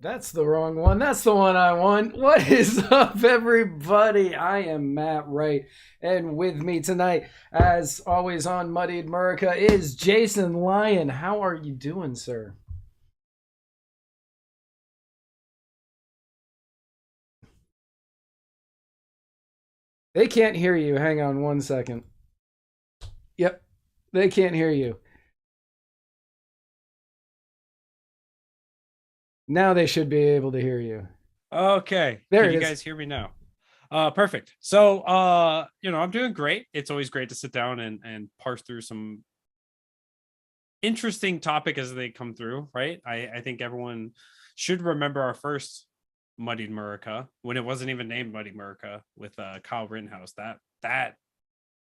That's the wrong one. That's the one I want. What is up, everybody? I am Matt Wright, and with me tonight, as always on Muddied Murica, is Jason Lyon. How are you doing, sir? They can't hear you. Hang on one second. Yep, they can't hear you. Now they should be able to hear you. Okay. There Can it you is. guys hear me now? Perfect. So, I'm doing great. It's always great to sit down and parse through some interesting topic as they come through, right? I think everyone should remember our first Muddied Murica when it wasn't even named Muddy Murica with Kyle Rittenhouse. That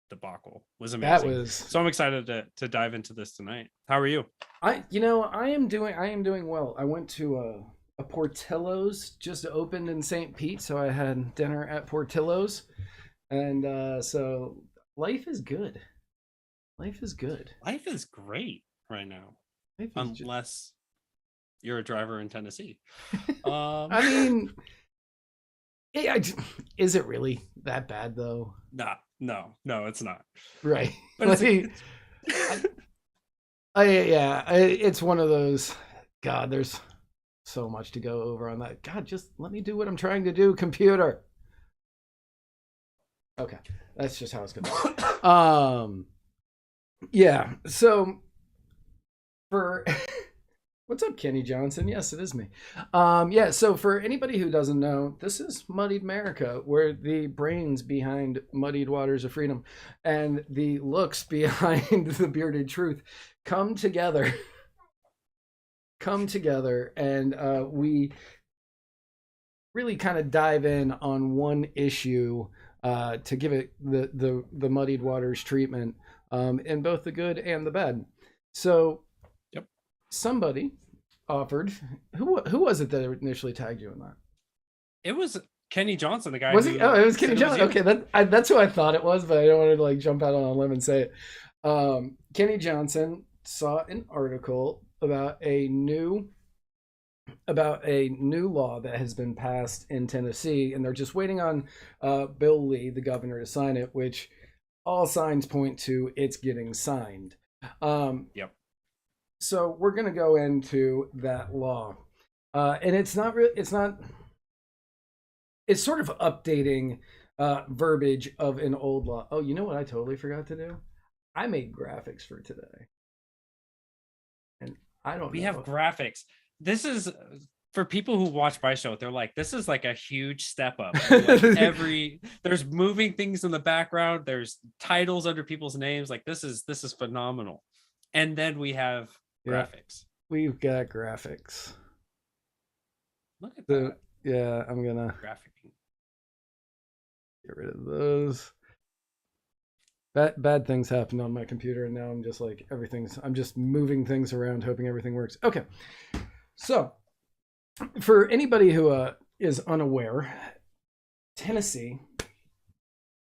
debacle was That amazing. was So I'm excited to dive into this tonight. How are you? I am doing well. I went to a Portillo's just opened in St. Pete, so I had dinner at Portillo's, and so life is good. Life is good. Life is great right now, Life is just. unless you're a driver in Tennessee. I mean, is it really that bad though? Nah, no, it's not. Right. But it's, Like, it's it's one of those. God, there's so much to go over on that. God, just let me do what I'm trying to do, computer. Okay, that's just how it's gonna. Yeah. So for what's up, Kenny Johnson? Yes, it is me. Yeah. So for anybody who doesn't know, this is Muddied America, where the brains behind Muddied Waters of Freedom and the looks behind the bearded truth come together. Come together, and we really kind of dive in on one issue to give it the Muddied Waters treatment in both the good and the bad. So, yep. somebody offered. Who was it that initially tagged you in that? It was Kenny Johnson, the guy Was who he? Oh, it was said Kenny it was Johnson. you. Okay, that's who I thought it was, but I don't want to like jump out on a limb and say it. Kenny Johnson saw an article about a new law that has been passed in Tennessee, and they're just waiting on Bill Lee, the governor, to sign it, which all signs point to it's getting signed. Yep. So we're going to go into that law, and it's not really. It's not. It's sort of updating verbiage of an old law. Oh, you know what I totally forgot to do? I made graphics for today, and I don't We know. have graphics. This is for people who watch my show. They're like, this is like a huge step up. Like there's moving things in the background. There's titles under people's names. Like this is phenomenal. And then we have graphics. We've got graphics. Look at that. Yeah, I'm gonna Graphicing. get rid of those. Bad things happen on my computer, and now I'm just like I'm just moving things around, hoping everything works. Okay, so for anybody who is unaware, Tennessee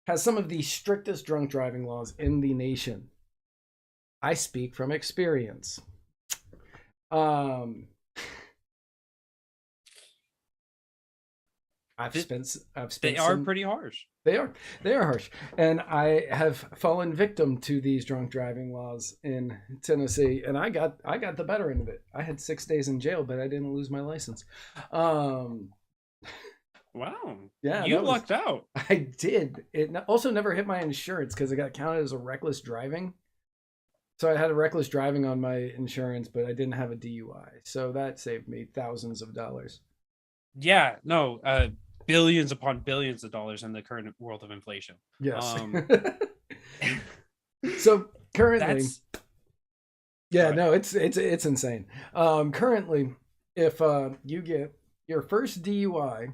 has some of the strictest drunk driving laws in the nation. I speak from experience. They are pretty harsh. They are harsh, and I have fallen victim to these drunk driving laws in Tennessee, and I got the better end of it. I had 6 days in jail, but I didn't lose my license. Wow. Yeah, you lucked out. I did. It also never hit my insurance because it got counted as a reckless driving. So I had a reckless driving on my insurance, but I didn't have a DUI, so that saved me thousands of dollars. Yeah, no, billions upon billions of dollars in the current world of inflation. Yes. So currently, it's insane. Currently, if you get your first DUI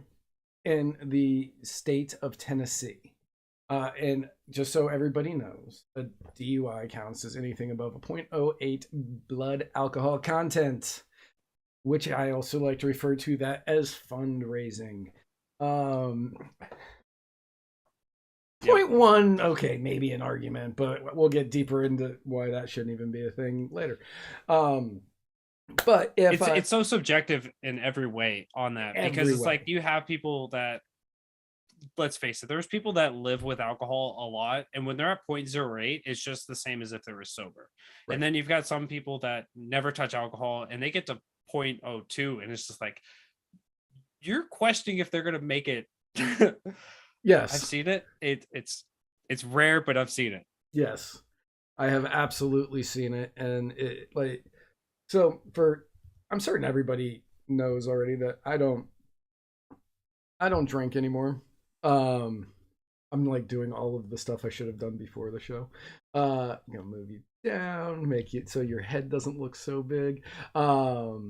in the state of Tennessee, and just so everybody knows, a DUI counts as anything above a 0.08 blood alcohol content, which I also like to refer to that as fundraising. 0.1, okay, maybe an argument, but we'll get deeper into why that shouldn't even be a thing later. But if it's so subjective in every way on that, because it's like you have people that, let's face it, there's people that live with alcohol a lot, and when they're at 0.08, it's just the same as if they were sober. Right. And then you've got some people that never touch alcohol and they get to 0.02, and it's just like, you're questioning if they're going to make it. Yes, I've seen it. It's rare, but I've seen it. Yes, I have absolutely seen it. And it, like, so I'm certain everybody knows already that I don't drink anymore. I'm like doing all of the stuff I should have done before the show. Move you down, make it so your head doesn't look so big. But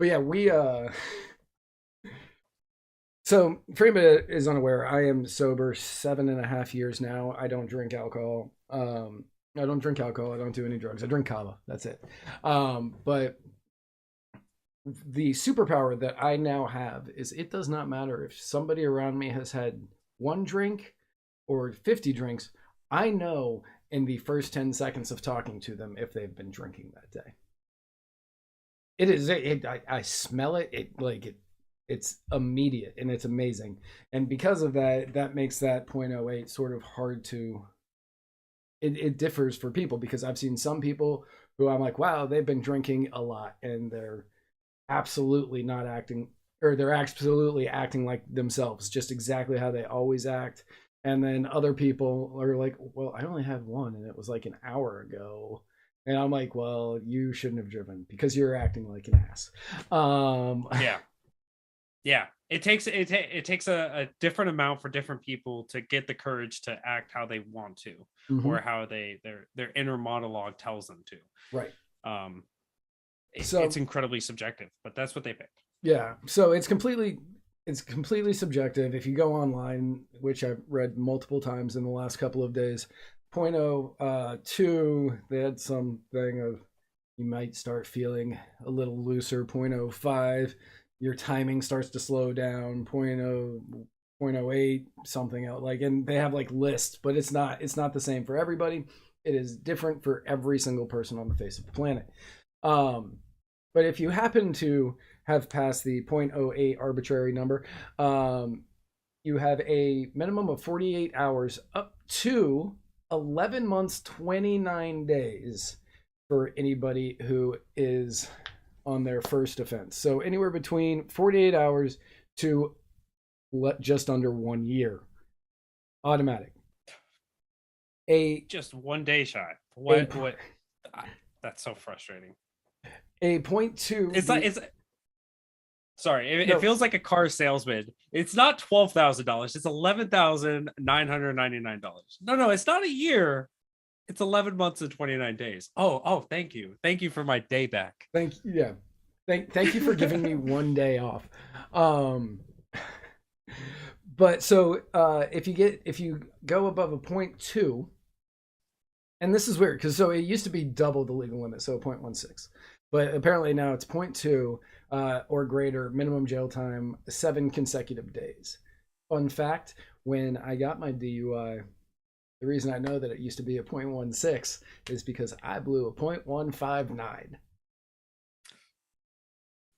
yeah, so for anybody that is unaware, I am sober 7.5 years now. I don't drink alcohol. I don't drink alcohol. I don't do any drugs. I drink kava. That's it. But the superpower that I now have is it does not matter if somebody around me has had one drink or 50 drinks. I know in the first 10 seconds of talking to them if they've been drinking that day. I smell it. It's immediate and it's amazing. And because of that makes that 0.08 sort of hard to, it differs for people, because I've seen some people who I'm like, wow, they've been drinking a lot and they're absolutely not acting, or they're absolutely acting like themselves, just exactly how they always act. And then other people are like, well, I only had one and it was like an hour ago. And I'm like, well, you shouldn't have driven because you're acting like an ass. Yeah. It takes a different amount for different people to get the courage to act how they want to, mm-hmm. or how their inner monologue tells them to. Right. It's incredibly subjective, but that's what they picked. Yeah. So it's completely subjective. If you go online, which I've read multiple times in the last couple of days, 0.02, they had something of you might start feeling a little looser. 0.05, your timing starts to slow down. 0.08, something else. Like, and they have like lists, but it's not the same for everybody. It is different for every single person on the face of the planet. But if you happen to have passed the 0.08 arbitrary number, you have a minimum of 48 hours up to 11 months, 29 days for anybody who is on their first offense. So anywhere between 48 hours to just under 1 year. Automatic. Just 1 day shy. What? That's so frustrating. A 0.2. It feels like a car salesman. It's not $12,000. It's $11,999. No, it's not a year. It's 11 months and 29 days. Oh, thank you. Thank you for my day back. Thank you for giving me 1 day off. But so if you go above a 0.2, and this is weird because so it used to be double the legal limit, so 0.16. But apparently now it's 0.2 or greater, minimum jail time, 7 consecutive days. Fun fact, when I got my DUI, the reason I know that it used to be a 0.16 is because I blew a 0.159.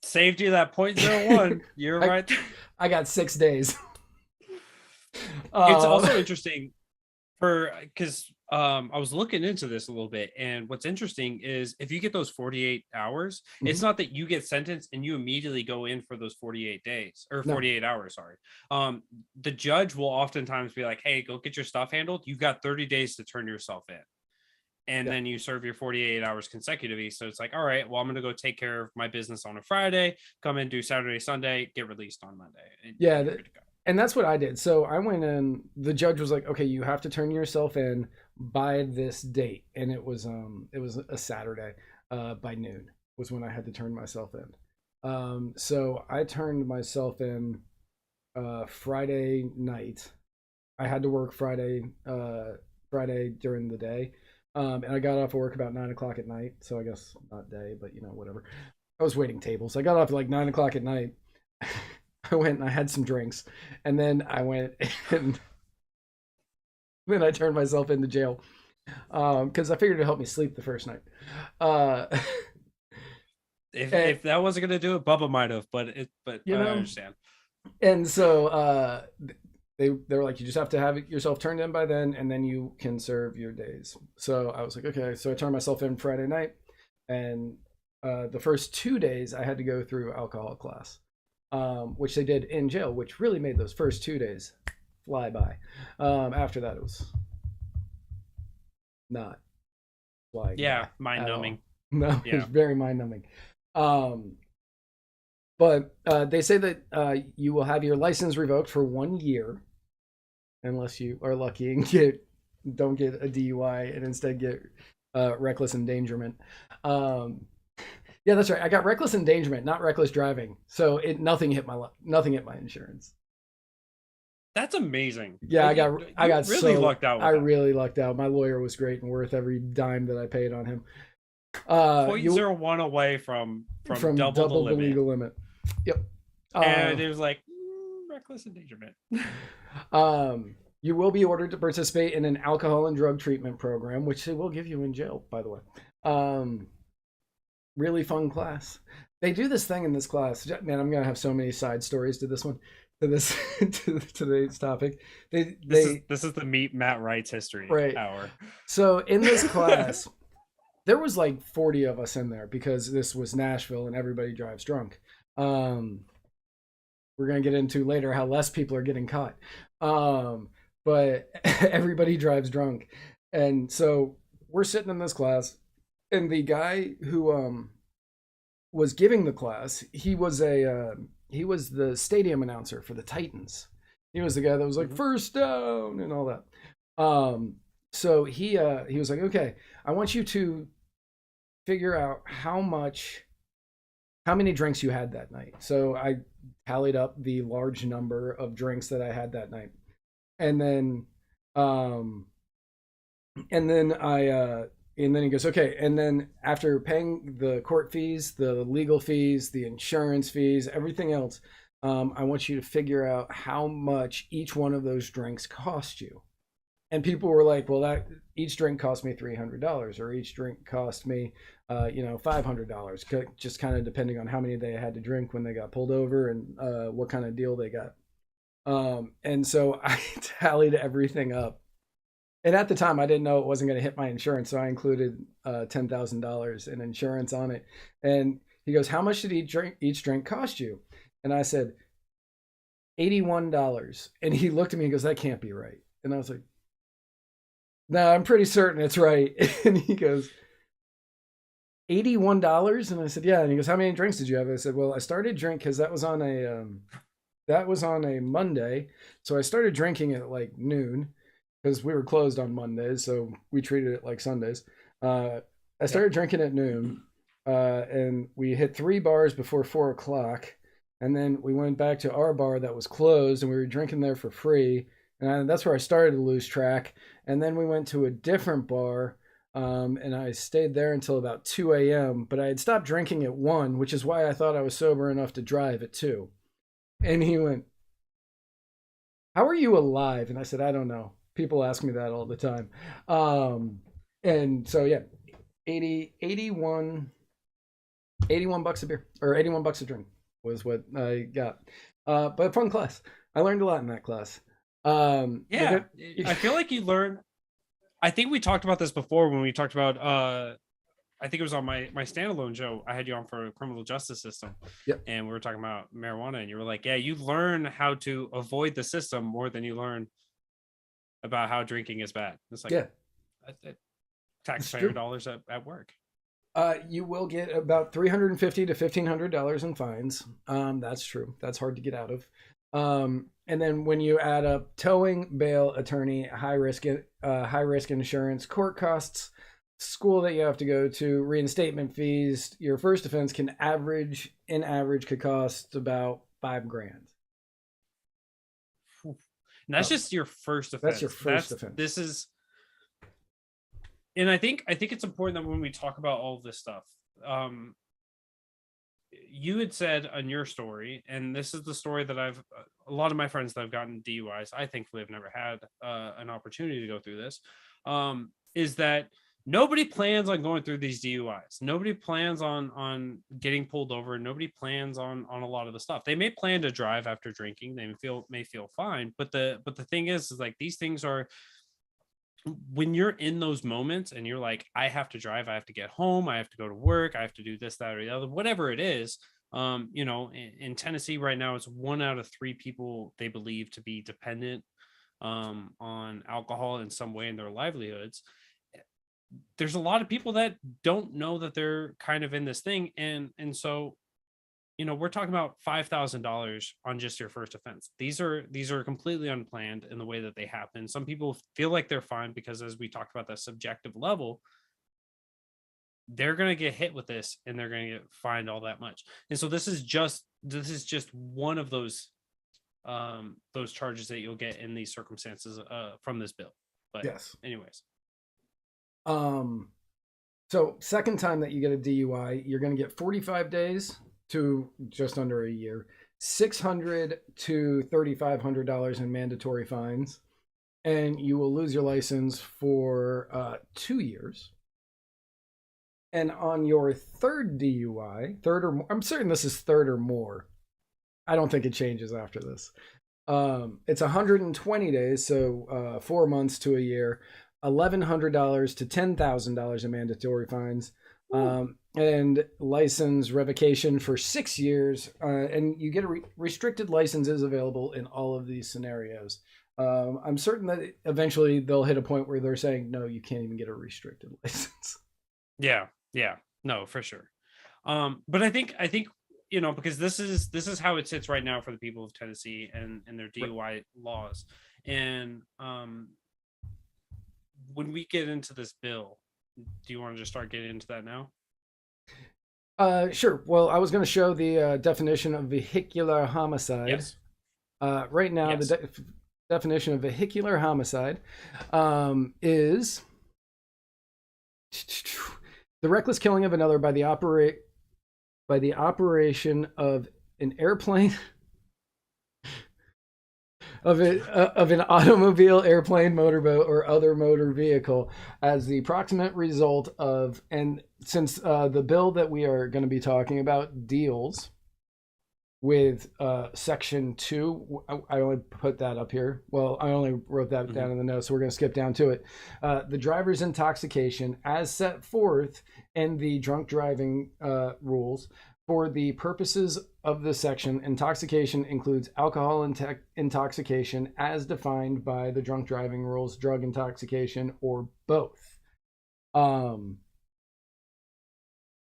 Saved you that 0.01. You're right. I got 6 days. It's also interesting because I was looking into this a little bit, and what's interesting is if you get those 48 hours, mm-hmm. it's not that you get sentenced and you immediately go in for those 48 days or 48 hours. Sorry. The judge will oftentimes be like, hey, go get your stuff handled. You've got 30 days to turn yourself in. And then you serve your 48 hours consecutively. So it's like, all right, well, I'm going to go take care of my business on a Friday, come in, do Saturday, Sunday, get released on Monday. And that's what I did. So I went in, the judge was like, okay, you have to turn yourself in by this date. And it was a Saturday by noon was when I had to turn myself in. So I turned myself in Friday night. I had to work Friday during the day. And I got off of work about 9 o'clock at night. So I guess not day, but whatever. I was waiting tables. I got off at like 9 o'clock at night. I went and I had some drinks, and then I went and then I turned myself into jail because I figured it'd help me sleep the first night. If that wasn't gonna do it, Bubba might have, but I understand. And so they were like, you just have to have yourself turned in by then, and then you can serve your days. So I was like, okay. So I turned myself in Friday night, and the first 2 days I had to go through alcohol class, which they did in jail, which really made those first 2 days fly by. After that, it was not flying. Yeah, mind numbing. No, yeah. It was very mind numbing. But they say that you will have your license revoked for 1 year, unless you are lucky and don't get a DUI and instead get reckless endangerment. Yeah, that's right. I got reckless endangerment, not reckless driving. So nothing hit my insurance. That's amazing. Yeah, I got really lucked out. I really lucked out. My lawyer was great and worth every dime that I paid on him. 0.01 away from double the legal limit. Yep. And it was like reckless endangerment. You will be ordered to participate in an alcohol and drug treatment program, which they will give you in jail, by the way. Really fun class. They do this thing in this class. Man, I'm gonna have so many side stories to this one, to this to today's topic. This is the Meet Matt Wright's history hour. So in this class, there was like 40 of us in there because this was Nashville and everybody drives drunk. We're gonna get into later how less people are getting caught. But everybody drives drunk, and so we're sitting in this class. And the guy who was giving the class, he was the stadium announcer for the Titans. He was the guy that was like first down and all that. So he was like, okay, I want you to figure out how many drinks you had that night. So I tallied up the large number of drinks that I had that night, and then he goes, okay. And then after paying the court fees, the legal fees, the insurance fees, everything else, I want you to figure out how much each one of those drinks cost you. And people were like, well, that each drink cost me $300, or each drink cost me, $500, just kind of depending on how many they had to drink when they got pulled over and what kind of deal they got. And so I tallied everything up. And at the time, I didn't know it wasn't going to hit my insurance, so I included $10,000 in insurance on it. And he goes, how much did each drink cost you? And I said, $81. And he looked at me and goes, that can't be right. And I was like, no, I'm pretty certain it's right. And he goes, $81? And I said, yeah. And he goes, how many drinks did you have? I said, well, I started drinking because that was on a Monday. So I started drinking at like noon, because we were closed on Mondays, so we treated it like Sundays. I started drinking at noon, and we hit 3 bars before 4 o'clock, and then we went back to our bar that was closed, and we were drinking there for free, and that's where I started to lose track. And then we went to a different bar, and I stayed there until about 2 a.m., but I had stopped drinking at 1, which is why I thought I was sober enough to drive at 2. And he went, how are you alive? And I said, I don't know. People ask me that all the time. And so, yeah, 81 bucks a beer, or 81 bucks a drink was what I got. But fun class. I learned a lot in that class. I feel like you learn. I think we talked about this before when we talked about, I think it was on my standalone show. I had you on for criminal justice system. Yep. And we were talking about marijuana, and you were like, yeah, you learn how to avoid the system more than you learn about how drinking is bad. It's like, yeah, taxpayer dollars at work. You will get about $350 to $1,500 in fines. That's true. That's hard to get out of. And then when you add up towing, bail, attorney, high risk insurance, court costs, school that you have to go to, reinstatement fees, your first offense could cost about $5,000. And that's just your first offense. That's your first offense. This is, and I think it's important that when we talk about all of this stuff, you had said on your story, and this is the story that a lot of my friends that have gotten DUIs, I thankfully have never had an opportunity to go through this, is that nobody plans on going through these DUIs. Nobody plans on getting pulled over. Nobody plans on a lot of the stuff. They may plan to drive after drinking. They may feel fine, but the thing is like these things are, when you're in those moments and you're like, I have to drive, I have to get home, I have to go to work, I have to do this, that, or the other, whatever it is. You know, in Tennessee right now, it's 1 out of 3 people they believe to be dependent on alcohol in some way in their livelihoods. There's a lot of people that don't know that they're kind of in this thing, and so, you know, we're talking about $5,000 on just your first offense. These are completely unplanned in the way that they happen. Some people feel like they're fine because, as we talked about, that subjective level, they're going to get hit with this and they're going to get fined all that much. And so this is just one of those charges that you'll get in these circumstances from this bill. But yes. Anyways. So second time that you get a DUI, you're going to get 45 days to just under a year, $600 to $3,500 in mandatory fines, and you will lose your license for 2 years. And on your third DUI, third or more, I'm certain this is third or more. I don't think it changes after this. It's 120 days, so 4 months to a year, $1,100 to $10,000 in mandatory fines, and license revocation for 6 years. And you get restricted licenses available in all of these scenarios. I'm certain that eventually they'll hit a point where they're saying, no, you can't even get a restricted license. Yeah, no, for sure. But I think, you know, because this is how it sits right now for the people of Tennessee and their DUI laws. And when we get into this bill, do you want to just start getting into that now? Sure. Well, I was going to show the definition of vehicular homicide. Yes. Right now, Yes. the definition of vehicular homicide is the reckless killing of another by the operation of an airplane, of an automobile, airplane, motorboat, or other motor vehicle as the proximate result of, and since the bill that we are going to be talking about deals with section 2, I only put that up here. Well, I only wrote that down in the notes, so we're going to skip down to it. The driver's intoxication as set forth in the drunk driving rules. For the purposes of this section, intoxication includes alcohol intoxication as defined by the drunk driving rules, drug intoxication, or both. I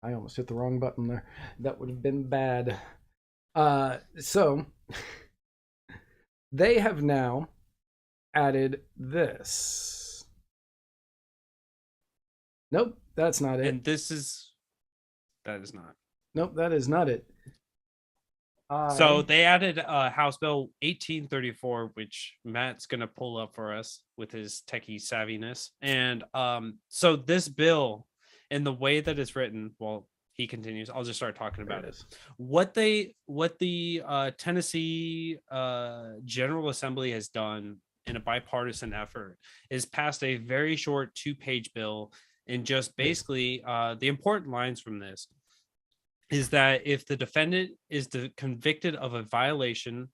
almost hit the wrong button there. That would have been bad. So they have now added this. Nope, that's not it. And that is not. Nope, that is not it. So they added House Bill 1834, which Matt's going to pull up for us with his techie savviness. And so this bill, in the way that it's written, well, he continues. I'll just start talking about it. What the Tennessee General Assembly has done in a bipartisan effort is passed a very short 2-page bill, and just basically the important lines from this is that if the defendant is convicted of a violation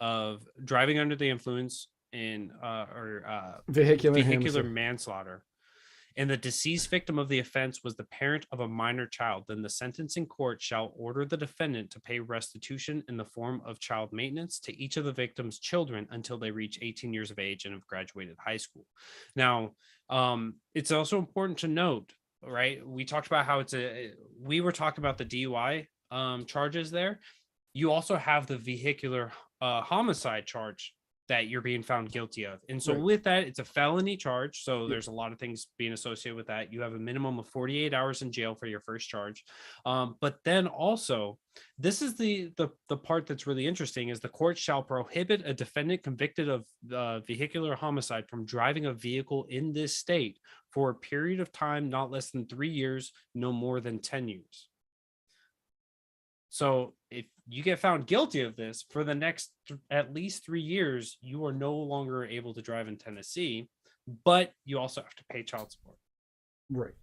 of driving under the influence or vehicular manslaughter, and the deceased victim of the offense was the parent of a minor child, then the sentencing court shall order the defendant to pay restitution in the form of child maintenance to each of the victim's children until they reach 18 years of age and have graduated high school. Now, it's also important to note, right? We talked about how we were talking about the DUI charges there. You also have the vehicular homicide charge that you're being found guilty of. And so with that, it's a felony charge. So there's a lot of things being associated with that. You have a minimum of 48 hours in jail for your first charge. But then also, this is the part that's really interesting, is the court shall prohibit a defendant convicted of vehicular homicide from driving a vehicle in this state for a period of time not less than 3 years, no more than 10 years. So if you get found guilty of this for the next at least 3 years, you are no longer able to drive in Tennessee, but you also have to pay child support. Right.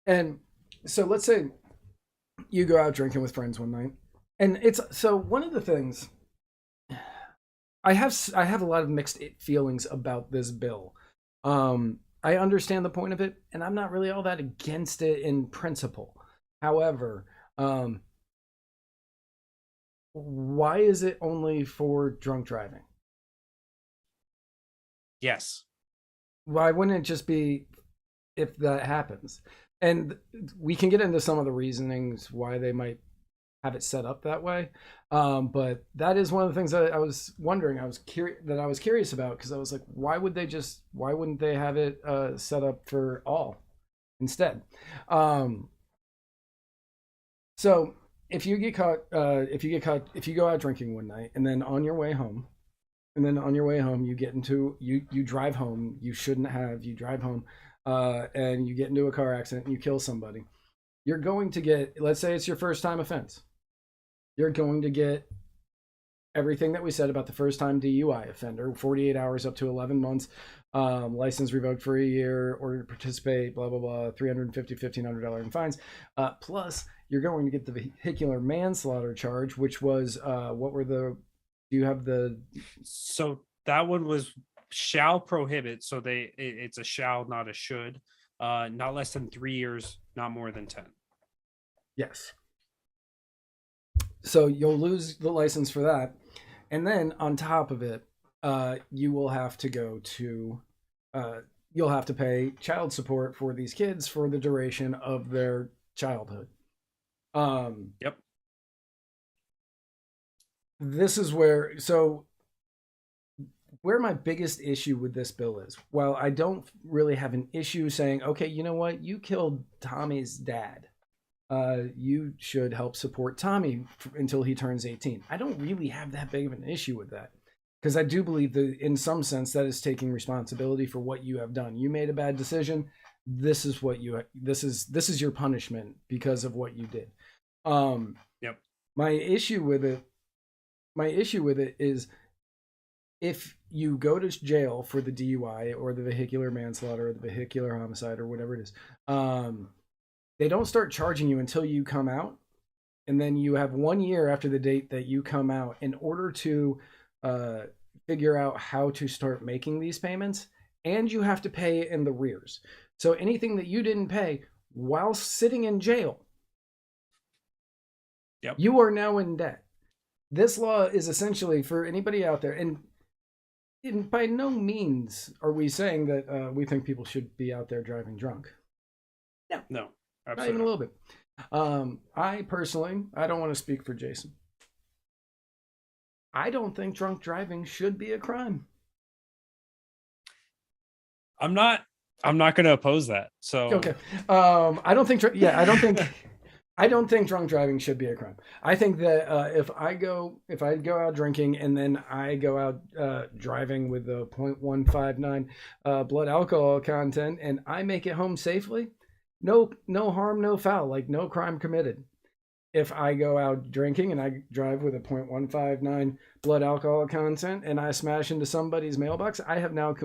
And so let's say you go out drinking with friends one night, and it's so one of the things I have a lot of mixed feelings about this bill. I understand the point of it, and I'm not really all that against it in principle. However, um, why is it only for drunk driving? Yes. Why wouldn't it just be if that happens? And we can get into some of the reasonings why they might have it set up that way. But that is one of the things that I was wondering. I was curious about, because I was like, why wouldn't they have it set up for all instead? Um, so if you go out drinking one night and then on your way home, you drive home, you drive home, and you get into a car accident and you kill somebody, you're going to get, let's say it's your first time offense, you're going to get everything that we said about the first time DUI offender: 48 hours up to 11 months, license revoked for a year, order to participate, blah, blah, blah, $350, $1,500 in fines. Plus, you're going to get the vehicular manslaughter charge, which was, do you have the. So that one was shall prohibit. So it's a shall, not a should. Not less than 3 years, not more than 10. Yes. So you'll lose the license for that. And then on top of it, you will have to you'll have to pay child support for these kids for the duration of their childhood. Yep. This is where my biggest issue with this bill is. While I don't really have an issue saying, okay, you know what, you killed Tommy's dad, you should help support Tommy until he turns 18. I don't really have that big of an issue with that, because I do believe that in some sense that is taking responsibility for what you have done. You made a bad decision. This is your punishment because of what you did. Yep. My issue with it is, if you go to jail for the DUI or the vehicular manslaughter or the vehicular homicide or whatever it is, they don't start charging you until you come out. And then you have 1 year after the date that you come out in order to figure out how to start making these payments. And you have to pay in the rears. So anything that you didn't pay while sitting in jail, yep, you are now in debt. This law is essentially for anybody out there. And by no means are we saying that we think people should be out there driving drunk. No, absolutely not even a little bit. I personally, I don't want to speak for Jason. I don't think drunk driving should be a crime. I'm not going to oppose that. So okay. I don't think drunk driving should be a crime. I think that if I go out drinking and then I go out driving with a 0.159 blood alcohol content and I make it home safely, no harm, no foul, like no crime committed. If I go out drinking and I drive with a 0.159 blood alcohol content and I smash into somebody's mailbox, I have now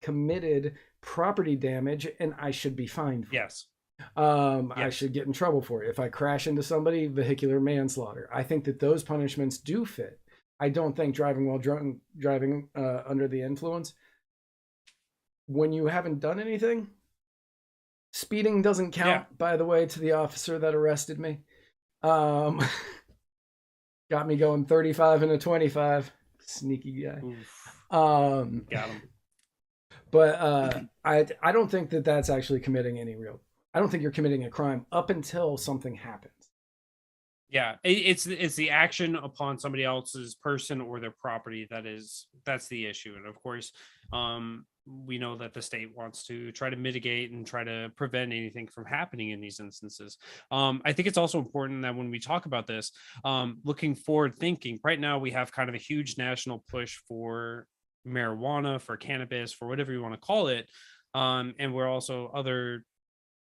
committed property damage and I should be fined for it. Yes. I should get in trouble for it. If I crash into somebody, vehicular manslaughter. I think that those punishments do fit. I don't think driving while drunk, driving under the influence, when you haven't done anything, speeding doesn't count, by the way, to the officer that arrested me. Got me going 35 and a 25. Sneaky guy. Got him. But I don't think that that's actually committing I don't think you're committing a crime up until something happens. Yeah, it's the action upon somebody else's person or their property that's the issue. And of course, we know that the state wants to try to mitigate and try to prevent anything from happening in these instances. I think it's also important that when we talk about this, looking forward thinking, right now we have kind of a huge national push for marijuana, for cannabis, for whatever you want to call it. And we're also other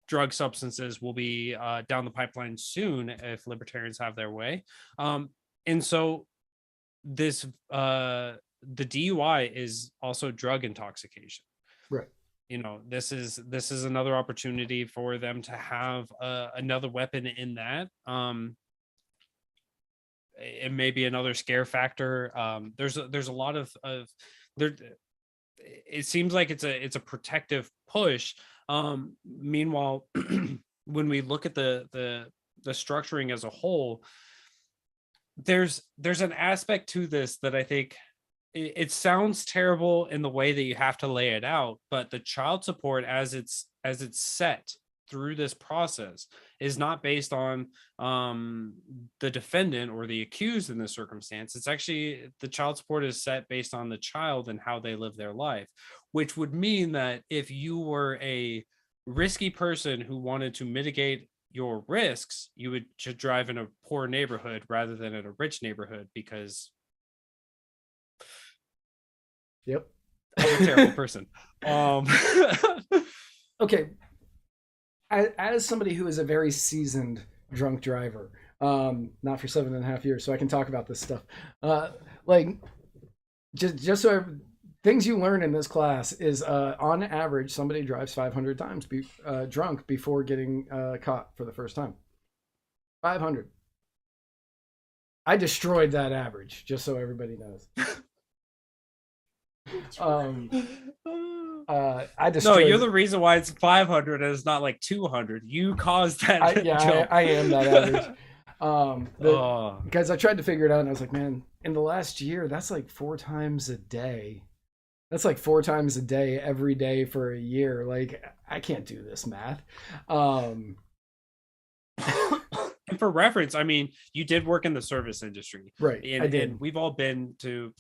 drug substances will be down the pipeline soon if libertarians have their way. And so this the DUI is also drug intoxication. Right. this is another opportunity for them to have another weapon in that. It may be another scare factor. There's a lot of there. It seems like it's a protective push. Meanwhile, when we look at the structuring as a whole, there's an aspect to this that I think it sounds terrible in the way that you have to lay it out, but the child support as it's set through this process is not based on the defendant or the accused in this circumstance. It's actually, the child support is set based on the child and how they live their life, which would mean that if you were a risky person who wanted to mitigate your risks, you would drive in a poor neighborhood rather than in a rich neighborhood, because Yep. I'm a terrible person. Okay. As somebody who is a very seasoned drunk driver, not for 7.5 years, so I can talk about this stuff. Like, just so things you learn in this class is, on average, somebody drives 500 times drunk before getting caught for the first time. 500. I destroyed that average, just so everybody knows. I destroyed. No, you're the reason why it's 500 and it's not like 200. You caused that. I am that average. Because I tried to figure it out, and I was like, man, in the last year, that's like 4 times a day. That's like 4 times a day every day for a year. Like, I can't do this math. And for reference, I mean, you did work in the service industry, right? And, I did. And we've all been to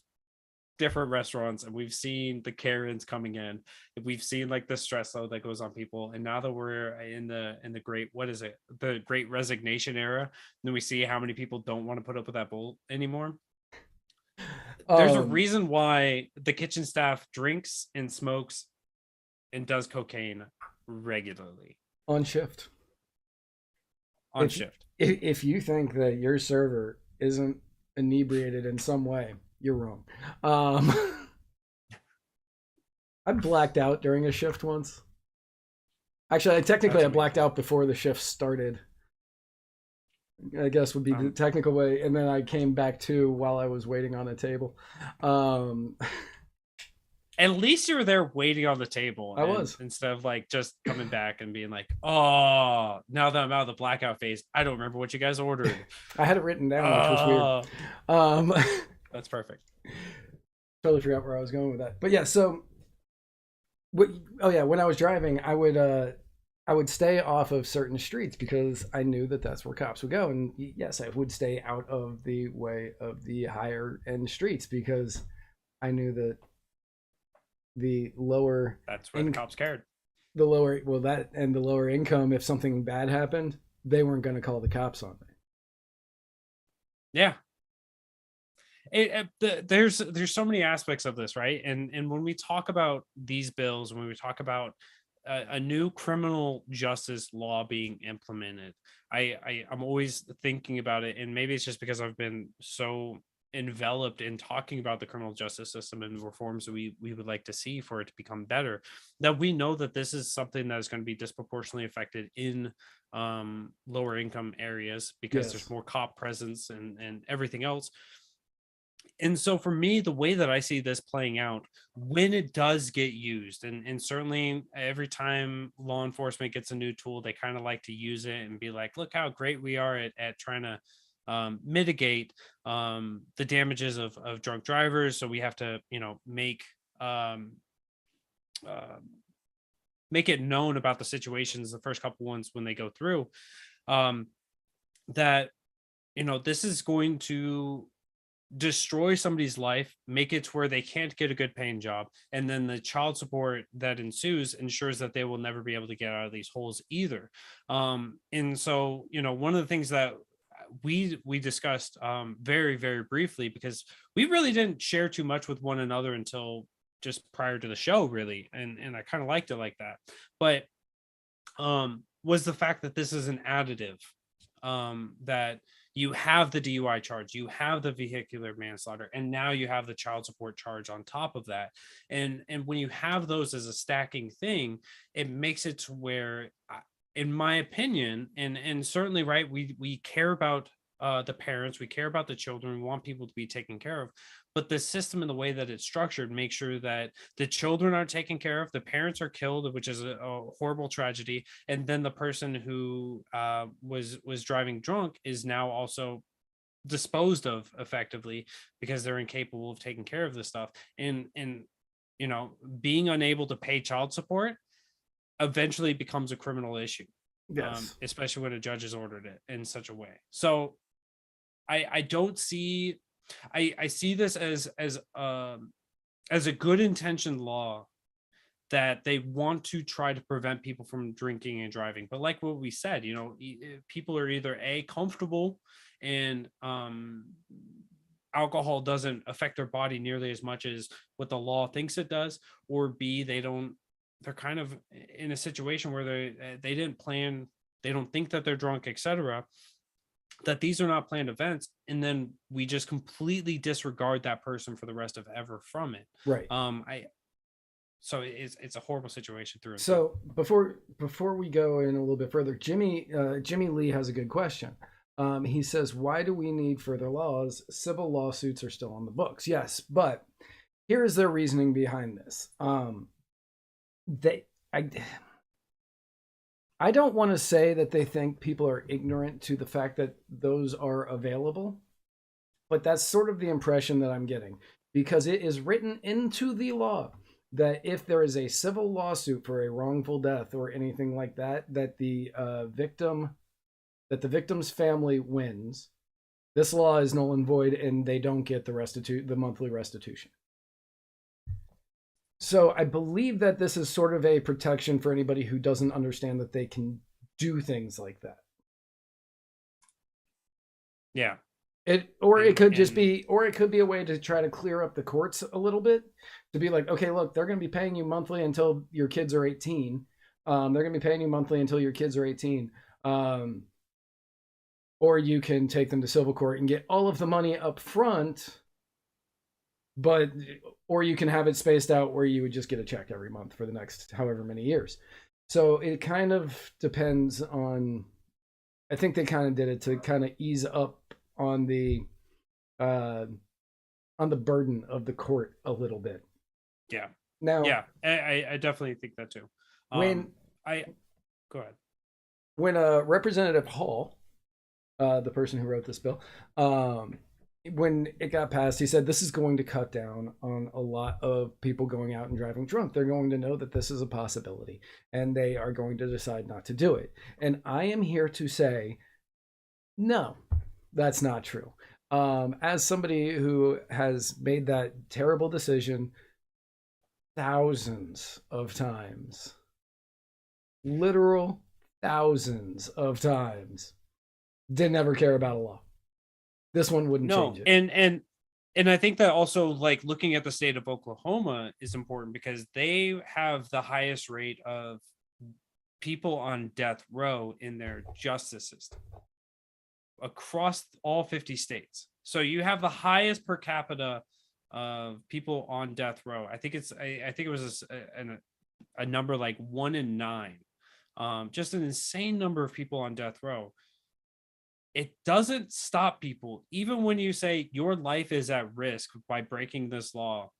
different restaurants, and we've seen the Karens coming in. We've seen like the stress load that goes on people. And now that we're in the great, what is it? The great resignation era, then we see how many people don't want to put up with that bull anymore. There's a reason why the kitchen staff drinks and smokes and does cocaine regularly. On shift. Shift. If you think that your server isn't inebriated in some way, you're wrong. I blacked out during a shift once. Actually, I blacked out before the shift started, I guess would be the technical way. And then I came back to while I was waiting on a table. At least you were there waiting on the table. I was. Instead of like just coming back and being like, oh, now that I'm out of the blackout phase, I don't remember what you guys ordered. I had it written down, which was weird. That's perfect. Totally forgot where I was going with that. But yeah, so when I was driving, I would stay off of certain streets because I knew that that's where cops would go. And yes, I would stay out of the way of the higher end streets because I knew that the lower, that's where the cops cared. The lower income, if something bad happened, they weren't going to call the cops on me. Yeah. There's so many aspects of this, right? And when we talk about these bills, when we talk about a new criminal justice law being implemented, I'm always thinking about it, and maybe it's just because I've been so enveloped in talking about the criminal justice system and reforms that we would like to see for it to become better, that we know that this is something that is going to be disproportionately affected in lower income areas because there's more cop presence and everything else. And so for me, the way that I see this playing out, when it does get used, and certainly every time law enforcement gets a new tool, they kind of like to use it and be like, look how great we are at trying to mitigate the damages of drunk drivers. So we have to, make it known about the situations, the first couple ones when they go through, that, this is going to destroy somebody's life, make it to where they can't get a good paying job, and then the child support that ensues ensures that they will never be able to get out of these holes either. And so, one of the things that we discussed very, very briefly, because we really didn't share too much with one another until just prior to the show, really, and I kind of liked it like that, but was the fact that this is an additive that you have the DUI charge, you have the vehicular manslaughter, and now you have the child support charge on top of that. And when you have those as a stacking thing, it makes it to where, in my opinion, and certainly, right, we care about the parents, we care about the children, we want people to be taken care of, but the system and the way that it's structured makes sure that the children aren't taken care of, the parents are killed, which is a horrible tragedy, and then the person who was driving drunk is now also disposed of effectively because they're incapable of taking care of this stuff. And being unable to pay child support eventually becomes a criminal issue. Yes. Especially when a judge has ordered it in such a way. So I don't see, I see this as a good intentioned law that they want to try to prevent people from drinking and driving. But like what we said, people are either comfortable and alcohol doesn't affect their body nearly as much as what the law thinks it does, or B, they're kind of in a situation where they didn't plan, they don't think that they're drunk, etc., that these are not planned events, and then we just completely disregard that person for the rest of ever from it. Right. So it's a horrible situation through and so before we go in a little bit further, Jimmy Lee has a good question. He says, why do we need further laws? Civil lawsuits are still on the books. Yes, but here is their reasoning behind this. I don't want to say that they think people are ignorant to the fact that those are available, but that's sort of the impression that I'm getting, because it is written into the law that if there is a civil lawsuit for a wrongful death or anything like that, that the victim's family wins, this law is null and void, and they don't get the monthly restitution. So I believe that this is sort of a protection for anybody who doesn't understand that they can do things like that. Yeah. It could be a way to try to clear up the courts a little bit, to be like, okay, look, they're going to be paying you monthly until your kids are 18. They're going to be paying you monthly until your kids are 18. Or you can take them to civil court and get all of the money up front, or you can have it spaced out where you would just get a check every month for the next however many years. So it kind of depends on, I think they kind of did it to kind of ease up on the burden of the court a little bit. Yeah. Now, yeah, I definitely think that too. Go ahead. When Representative Hall, the person who wrote this bill, when it got passed, he said this is going to cut down on a lot of people going out and driving drunk. They're going to know that this is a possibility, and they are going to decide not to do it. And I am here to say, no, that's not true. As somebody who has made that terrible decision thousands of times, literal thousands of times, didn't ever care about a law. This one wouldn't change it. And I think that also, like, looking at the state of Oklahoma is important, because they have the highest rate of people on death row in their justice system across all 50 states. So you have the highest per capita of people on death row. I think it was a number like 1 in 9. Just an insane number of people on death row. It doesn't stop people, even when you say your life is at risk by breaking this law.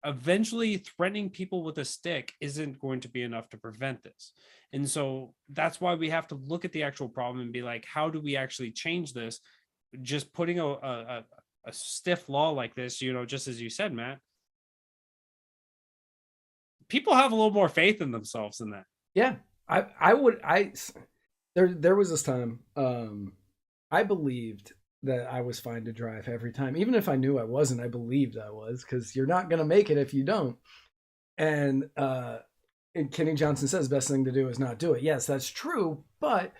Eventually, threatening people with a stick isn't going to be enough to prevent this. And so that's why we have to look at the actual problem and be like, how do we actually change this? Just putting a stiff law like this, just as you said, Matt, people have a little more faith in themselves than that. Yeah, there was this time I believed that I was fine to drive every time, even if I knew I wasn't. I believed I was, because you're not going to make it if you don't. And Kenny Johnson says best thing to do is not do it. Yes, that's true, but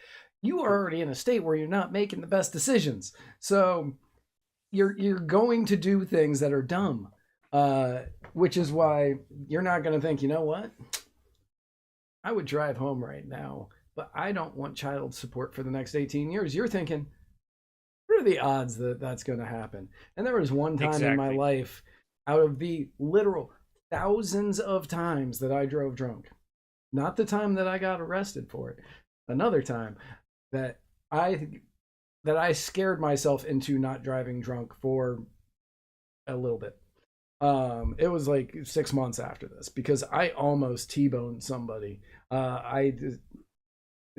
you are already in a state where you're not making the best decisions, so you're going to do things that are dumb, which is why you're not going to think, you know what, I would drive home right now, but I don't want child support for the next 18 years. You're thinking, what are the odds that that's going to happen? And there was one time in my Exactly. life, out of the literal thousands of times that I drove drunk, not the time that I got arrested for it, another time that I I scared myself into not driving drunk for a little bit. It was like 6 months after this because I almost T-boned somebody. I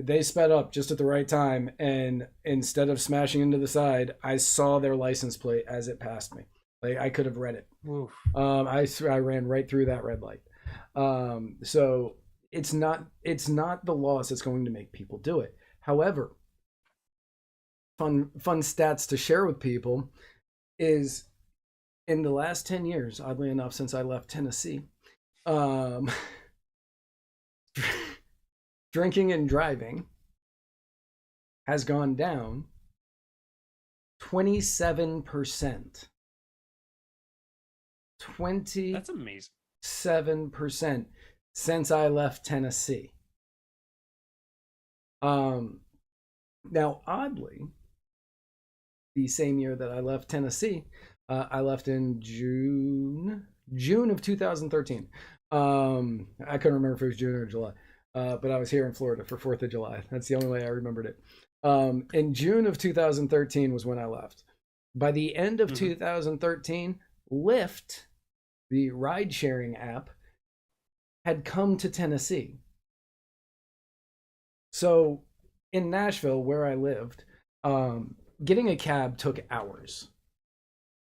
They sped up just at the right time, and instead of smashing into the side, I saw their license plate as it passed me. Like I could have read it. Oof. I ran right through that red light. So it's not the laws that's going to make people do it. However, fun stats to share with people is in the last 10 years, oddly enough, since I left Tennessee, um, drinking and driving has gone down 27%. That's amazing. 27% since I left Tennessee. Now, oddly, the same year that I left Tennessee, I left in June of 2013. I couldn't remember if it was June or July, but I was here in Florida for 4th of July. That's the only way I remembered it. In June of 2013 was when I left. By the end of 2013, Lyft, the ride-sharing app, had come to Tennessee. So in Nashville, where I lived, getting a cab took hours,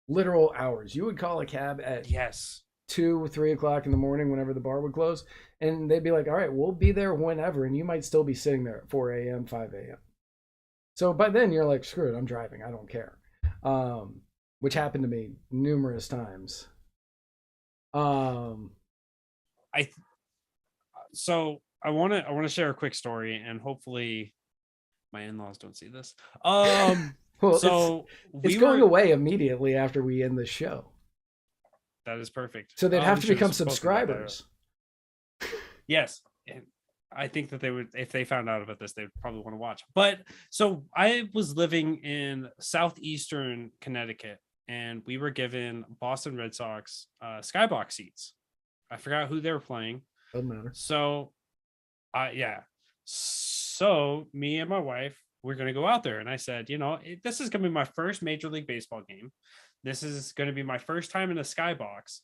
literal hours. You would call a cab at Yes. 2, 3 o'clock in the morning whenever the bar would close, and they'd be like, all right, we'll be there whenever, and you might still be sitting there at 4 a.m., 5 a.m. So by then you're like, screw it, I'm driving, I don't care. Which happened to me numerous times. I so I want to share a quick story, and hopefully my in-laws don't see this. Well, So it's going away immediately after we end the show. That is perfect. So they'd have to become spoken about that. subscribers. Yes. And I think that they would, if they found out about this, they'd probably want to watch. But so I was living in southeastern Connecticut, and we were given Boston Red Sox skybox seats. I forgot who they were playing. Doesn't matter. So, yeah. So me and my wife, we're going to go out there. And I said, this is going to be my first Major League Baseball game. This is going to be my first time in a skybox.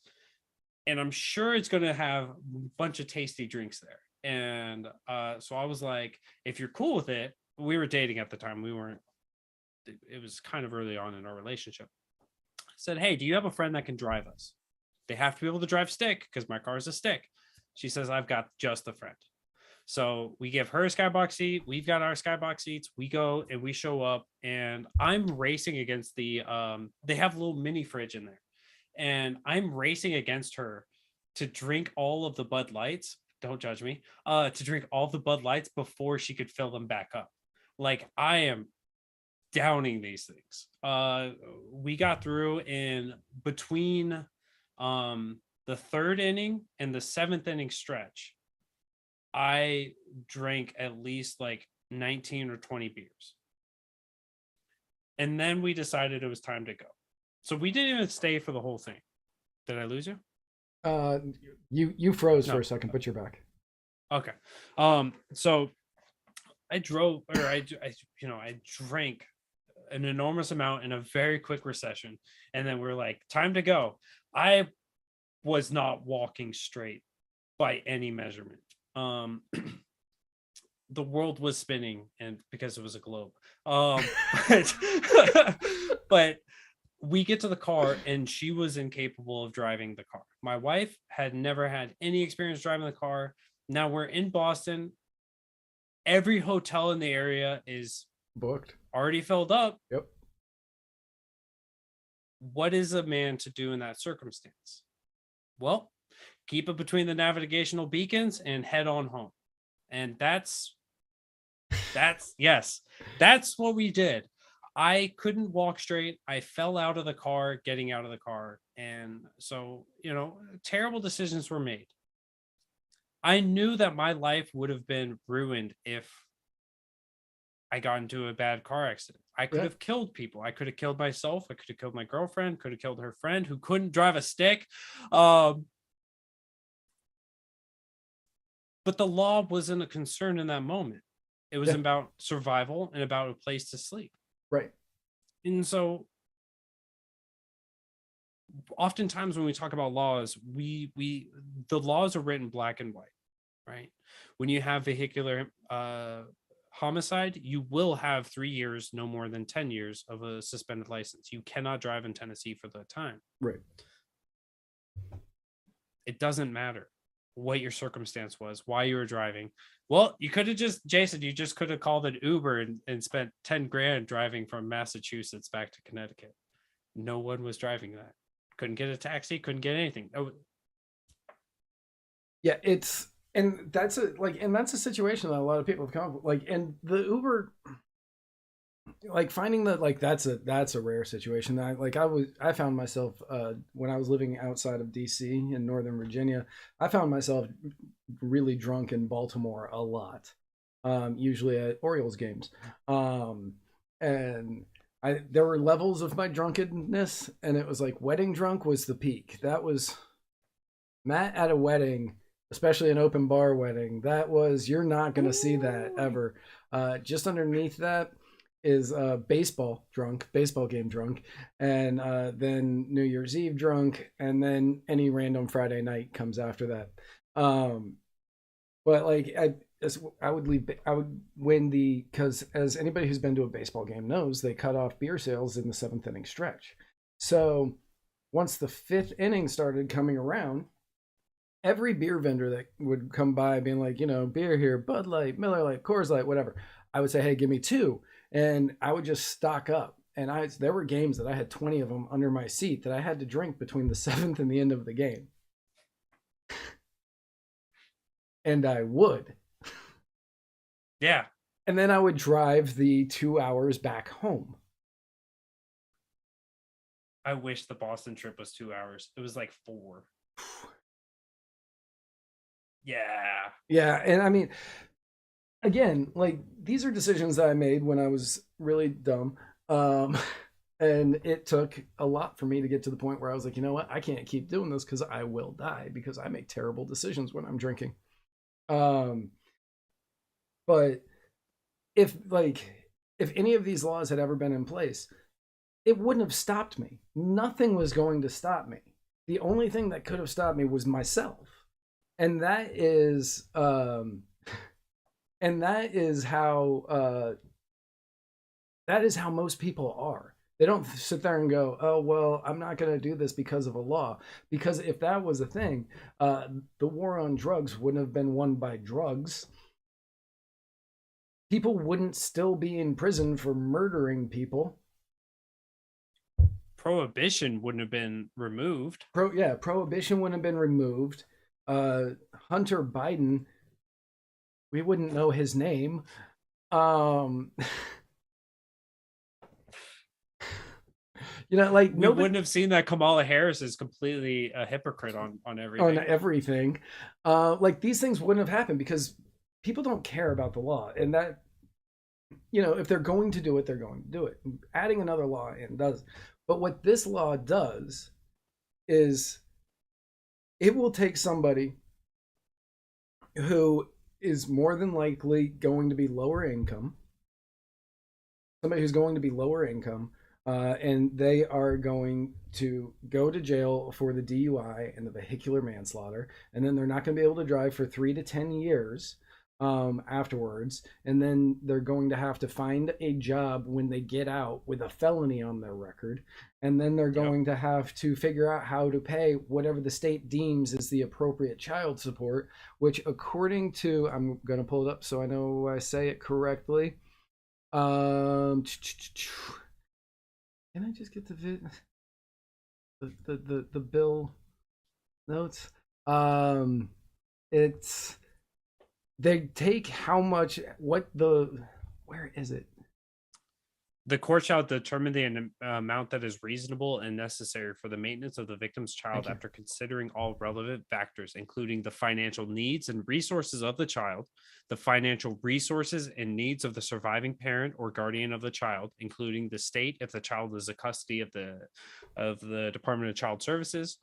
And I'm sure it's going to have a bunch of tasty drinks there. And so I was like, if you're cool with it, we were dating at the time. We weren't, it was kind of early on in our relationship. I said, hey, do you have a friend that can drive us? They have to be able to drive stick because my car is a stick. She says, I've got just a friend. So we give her a skybox seat. We've got our skybox seats. We go and we show up, and I'm racing against the, they have a little mini fridge in there, and I'm racing against her to drink all of the Bud Lights. Don't judge me. To drink all the Bud Lights before she could fill them back up. Like, I am downing these things. We got through in between the third inning and the seventh inning stretch. I drank at least like 19 or 20 beers. And then we decided it was time to go. So we didn't even stay for the whole thing. Did I lose you? You froze for a second, but you're back. Okay. So I drove, or I drank an enormous amount in a very quick recession. And then we're like, time to go. I was not walking straight by any measurement. The world was spinning, and because it was a globe. But we get to the car, and she was incapable of driving the car. My wife had never had any experience driving the car. Now we're in Boston. Every hotel in the area is booked, already filled up. Yep. What is a man to do in that circumstance? Well, keep it between the navigational beacons and head on home. And that's what we did. I couldn't walk straight. I fell out of the car, getting out of the car. And so, terrible decisions were made. I knew that my life would have been ruined if I got into a bad car accident. I could have killed people. I could have killed myself. I could have killed my girlfriend, could have killed her friend who couldn't drive a stick. But the law wasn't a concern in that moment. It was about survival and about a place to sleep. Right. And so oftentimes when we talk about laws, the laws are written black and white, right? When you have vehicular homicide, you will have 3 years, no more than 10 years of a suspended license. You cannot drive in Tennessee for that time. Right. It doesn't matter what your circumstance was, why you were driving. Well, you could have Jason, you just could have called an Uber and spent 10 grand driving from Massachusetts back to Connecticut. No one was driving that. Couldn't get a taxi, couldn't get anything. Oh. Yeah, that's a situation that a lot of people have come up with. Like, and the Uber, like finding that, like that's a rare situation. I found myself when I was living outside of DC in Northern Virginia, I found myself really drunk in Baltimore a lot, usually at Orioles games, and there were levels of my drunkenness, and it was like wedding drunk was the peak. That was Matt at a wedding, especially an open bar wedding. That was, you're not going to see that ever. Just underneath that is baseball game drunk, and then New Year's Eve drunk, and then any random Friday night comes after that. But like I would win because as anybody who's been to a baseball game knows, they cut off beer sales in the 7th inning stretch. So once the 5th inning started coming around, every beer vendor that would come by being like, beer here, Bud Light, Miller Lite, Coors Light, whatever, I would say, hey, give me 2. And I would just stock up. And there were games that I had 20 of them under my seat that I had to drink between the 7th and the end of the game. And I would. Yeah. And then I would drive the 2 hours back home. I wish the Boston trip was 2 hours. It was like 4. Yeah. Yeah. And I mean, again, like these are decisions that I made when I was really dumb. And it took a lot for me to get to the point where I was like, you know what? I can't keep doing this because I will die because I make terrible decisions when I'm drinking. But if any of these laws had ever been in place, it wouldn't have stopped me. Nothing was going to stop me. The only thing that could have stopped me was myself. And that is how most people are. They don't sit there and go, oh, well, I'm not going to do this because of a law. Because if that was a thing, the war on drugs wouldn't have been won by drugs. People wouldn't still be in prison for murdering people. Prohibition wouldn't have been removed. Prohibition wouldn't have been removed. Hunter Biden, we wouldn't know his name. Like we wouldn't have seen that Kamala Harris is completely a hypocrite on everything. On everything. Like these things wouldn't have happened because people don't care about the law. And that, if they're going to do it, they're going to do it. Adding another law in does. But what this law does is it will take somebody who is more than likely going to be lower income, and they are going to go to jail for the DUI and the vehicular manslaughter, and then they're not going to be able to drive for 3 to 10 years afterwards, and then they're going to have to find a job when they get out with a felony on their record, and then they're going to have to figure out how to pay whatever the state deems is the appropriate child support, which according to, I'm going to pull it up so I know I say it correctly. Can I just get the bill notes? It's they take how much where is it? The court shall determine the amount that is reasonable and necessary for the maintenance of the victim's child after considering all relevant factors, including the financial needs and resources of the child, the financial resources and needs of the surviving parent or guardian of the child, including the state if the child is a custody of the Department of Child Services,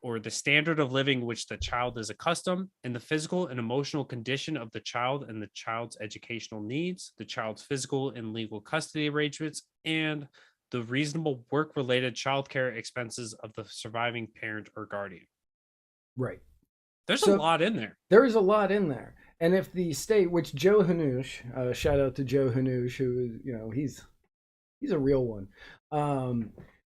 or the standard of living which the child is accustomed, and the physical and emotional condition of the child and the child's educational needs, the child's physical and legal custody arrangements, and the reasonable work-related childcare expenses of the surviving parent or guardian. Right. There's a lot in there. There is a lot in there. And if the state, which Joe Hanoush, shout out to Joe Hanoush, who is, he's a real one.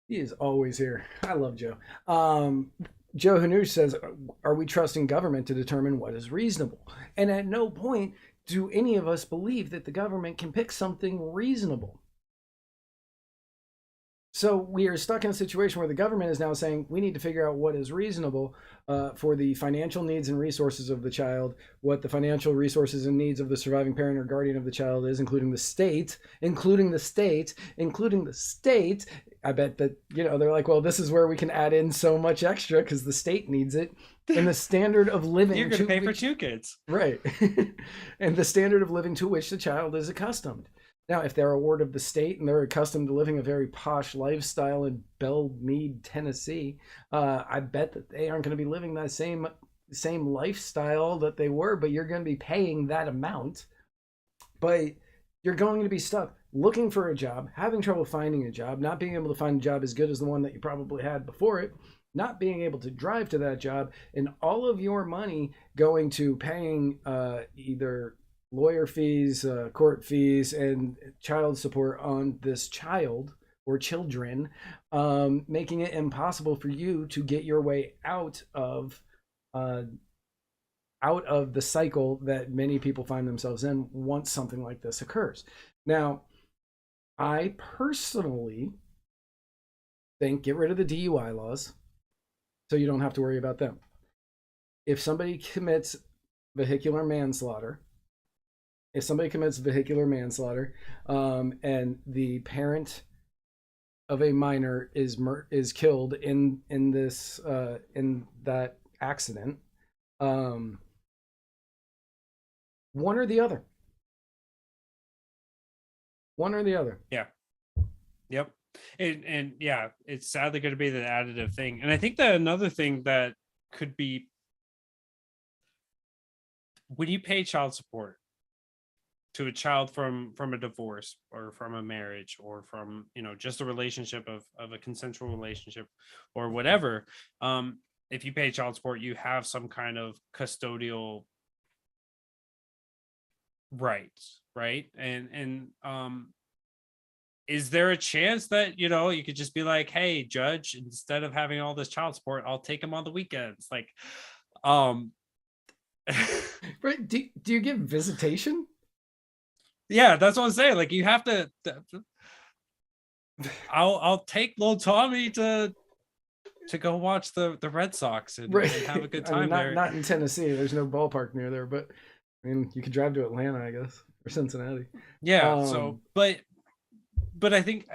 He is always here. I love Joe. Joe Hanoush says, are we trusting government to determine what is reasonable? And at no point do any of us believe that the government can pick something reasonable. So we are stuck in a situation where the government is now saying we need to figure out what is reasonable for the financial needs and resources of the child, what the financial resources and needs of the surviving parent or guardian of the child is, including the state. I bet that, they're like, well, this is where we can add in so much extra because the state needs it. And the standard of living. You're going to pay for 2 kids. Right. And the standard of living to which the child is accustomed. Now, if they're a ward of the state and they're accustomed to living a very posh lifestyle in Belmead, Tennessee, I bet that they aren't going to be living that same lifestyle that they were, but you're going to be paying that amount. But you're going to be stuck looking for a job, having trouble finding a job, not being able to find a job as good as the one that you probably had before it, not being able to drive to that job, and all of your money going to paying either lawyer fees, court fees, and child support on this child or children, making it impossible for you to get your way out of the cycle that many people find themselves in once something like this occurs. Now, I personally think get rid of the DUI laws so you don't have to worry about them. If somebody commits vehicular manslaughter, and the parent of a minor is killed in that accident, one or the other. Yeah. Yep. And yeah, it's sadly going to be the additive thing. And I think that another thing that could be, when you pay child support to a child from a divorce or from a marriage or from just a relationship of a consensual relationship or whatever, if you pay child support, you have some kind of custodial rights, right? And is there a chance that you could just be like, hey, judge, instead of having all this child support, I'll take him on the weekends? Like right, do you give visitation? Yeah, that's what I'm saying. Like, you have to. I'll take little Tommy to go watch the Red Sox and have a good time there. Not in Tennessee. There's no ballpark near there, but I mean, you could drive to Atlanta, I guess, or Cincinnati. Yeah. But I think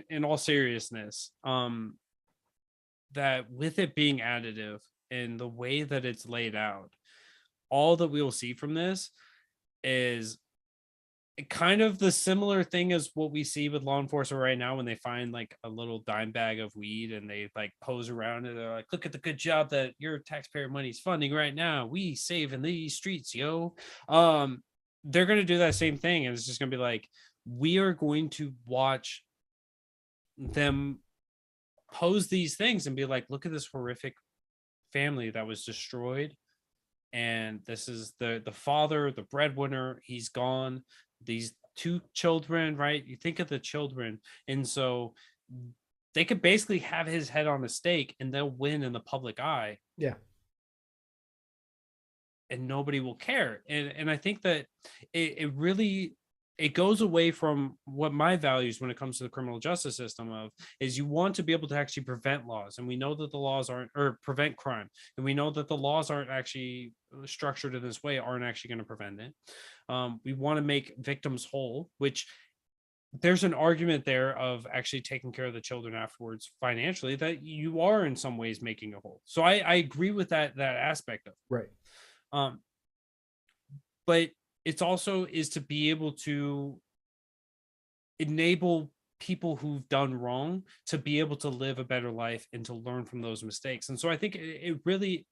in all seriousness, that with it being additive and the way that it's laid out, all that we will see from this is kind of the similar thing as what we see with law enforcement right now when they find like a little dime bag of weed and they like pose around and they're like, look at the good job that your taxpayer money's funding right now. We save in these streets, yo. They're going to do that same thing. And it's just going to be like, we are going to watch them pose these things and be like, look at this horrific family that was destroyed. And this is the father, the breadwinner. He's gone. These 2 children, right? You think of the children. And so they could basically have his head on a stake and they'll win in the public eye. Yeah. And nobody will care. And I think that it really, it goes away from what my values when it comes to the criminal justice system of is you want to be able to actually prevent laws. And we know that the laws aren't, or prevent crime. And we know that the laws aren't actually structured in this way, aren't actually going to prevent it. We want to make victims whole, which there's an argument there of actually taking care of the children afterwards financially, that you are in some ways making a whole. So I agree with that aspect of it. Right. But it's also is to be able to enable people who've done wrong to be able to live a better life and to learn from those mistakes. And so I think it really,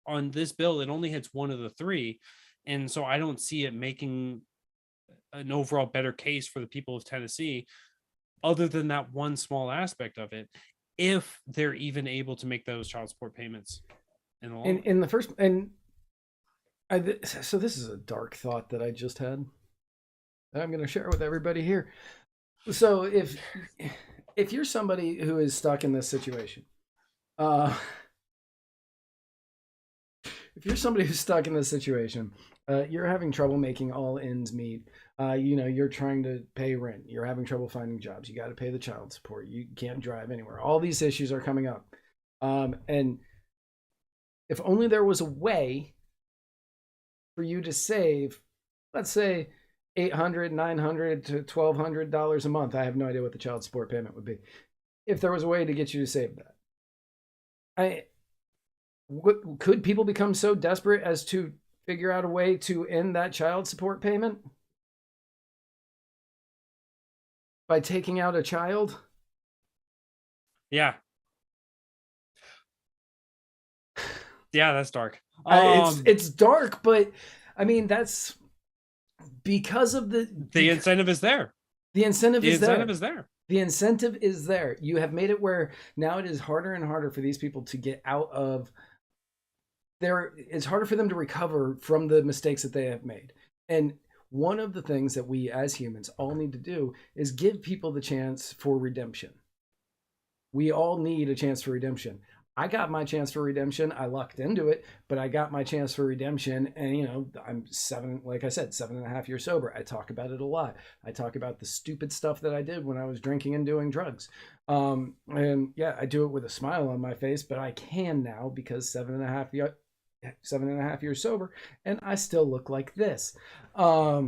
on this bill, it only hits one of the three. And so I don't see it making an overall better case for the people of Tennessee, other than that one small aspect of it, if they're even able to make those child support payments in the long run. In the first, so this is a dark thought that I just had that I'm going to share with everybody here. So if you're somebody who is stuck in this situation, if you're somebody who's stuck in this situation, you're having trouble making all ends meet. You're trying to pay rent. You're having trouble finding jobs. You got to pay the child support. You can't drive anywhere. All these issues are coming up. And if only there was a way for you to save, let's say, $800, $900 to $1,200 a month. I have no idea what the child support payment would be. If there was a way to get you to save that, could people become so desperate as to figure out a way to end that child support payment by taking out a child? Yeah, that's dark. It's dark, but I mean, that's because of the incentive is there. The incentive is there. The incentive is there. You have made it where now it is harder and harder for these people to get out of it's harder for them to recover from the mistakes that they have made. And one of the things that we as humans all need to do is give people the chance for redemption. We all need a chance for redemption. I got my chance for redemption. I lucked into it, but I got my chance for redemption. And, I'm 7.5 years sober. I talk about it a lot. I talk about the stupid stuff that I did when I was drinking and doing drugs. And yeah, I do it with a smile on my face, but I can now because 7.5 years sober, and I still look like this. I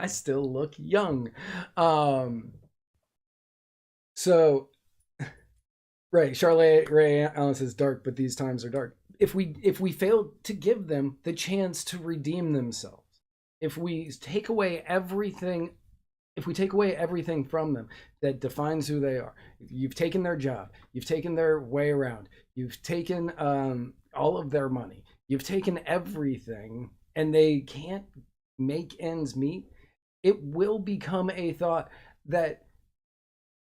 still look young. So, right, Charlotte Ray Allen says dark, but these times are dark. If we fail to give them the chance to redeem themselves, if we take away everything from them that defines who they are, you've taken their job, you've taken their way around, you've taken all of their money, you've taken everything, and they can't make ends meet, it will become a thought that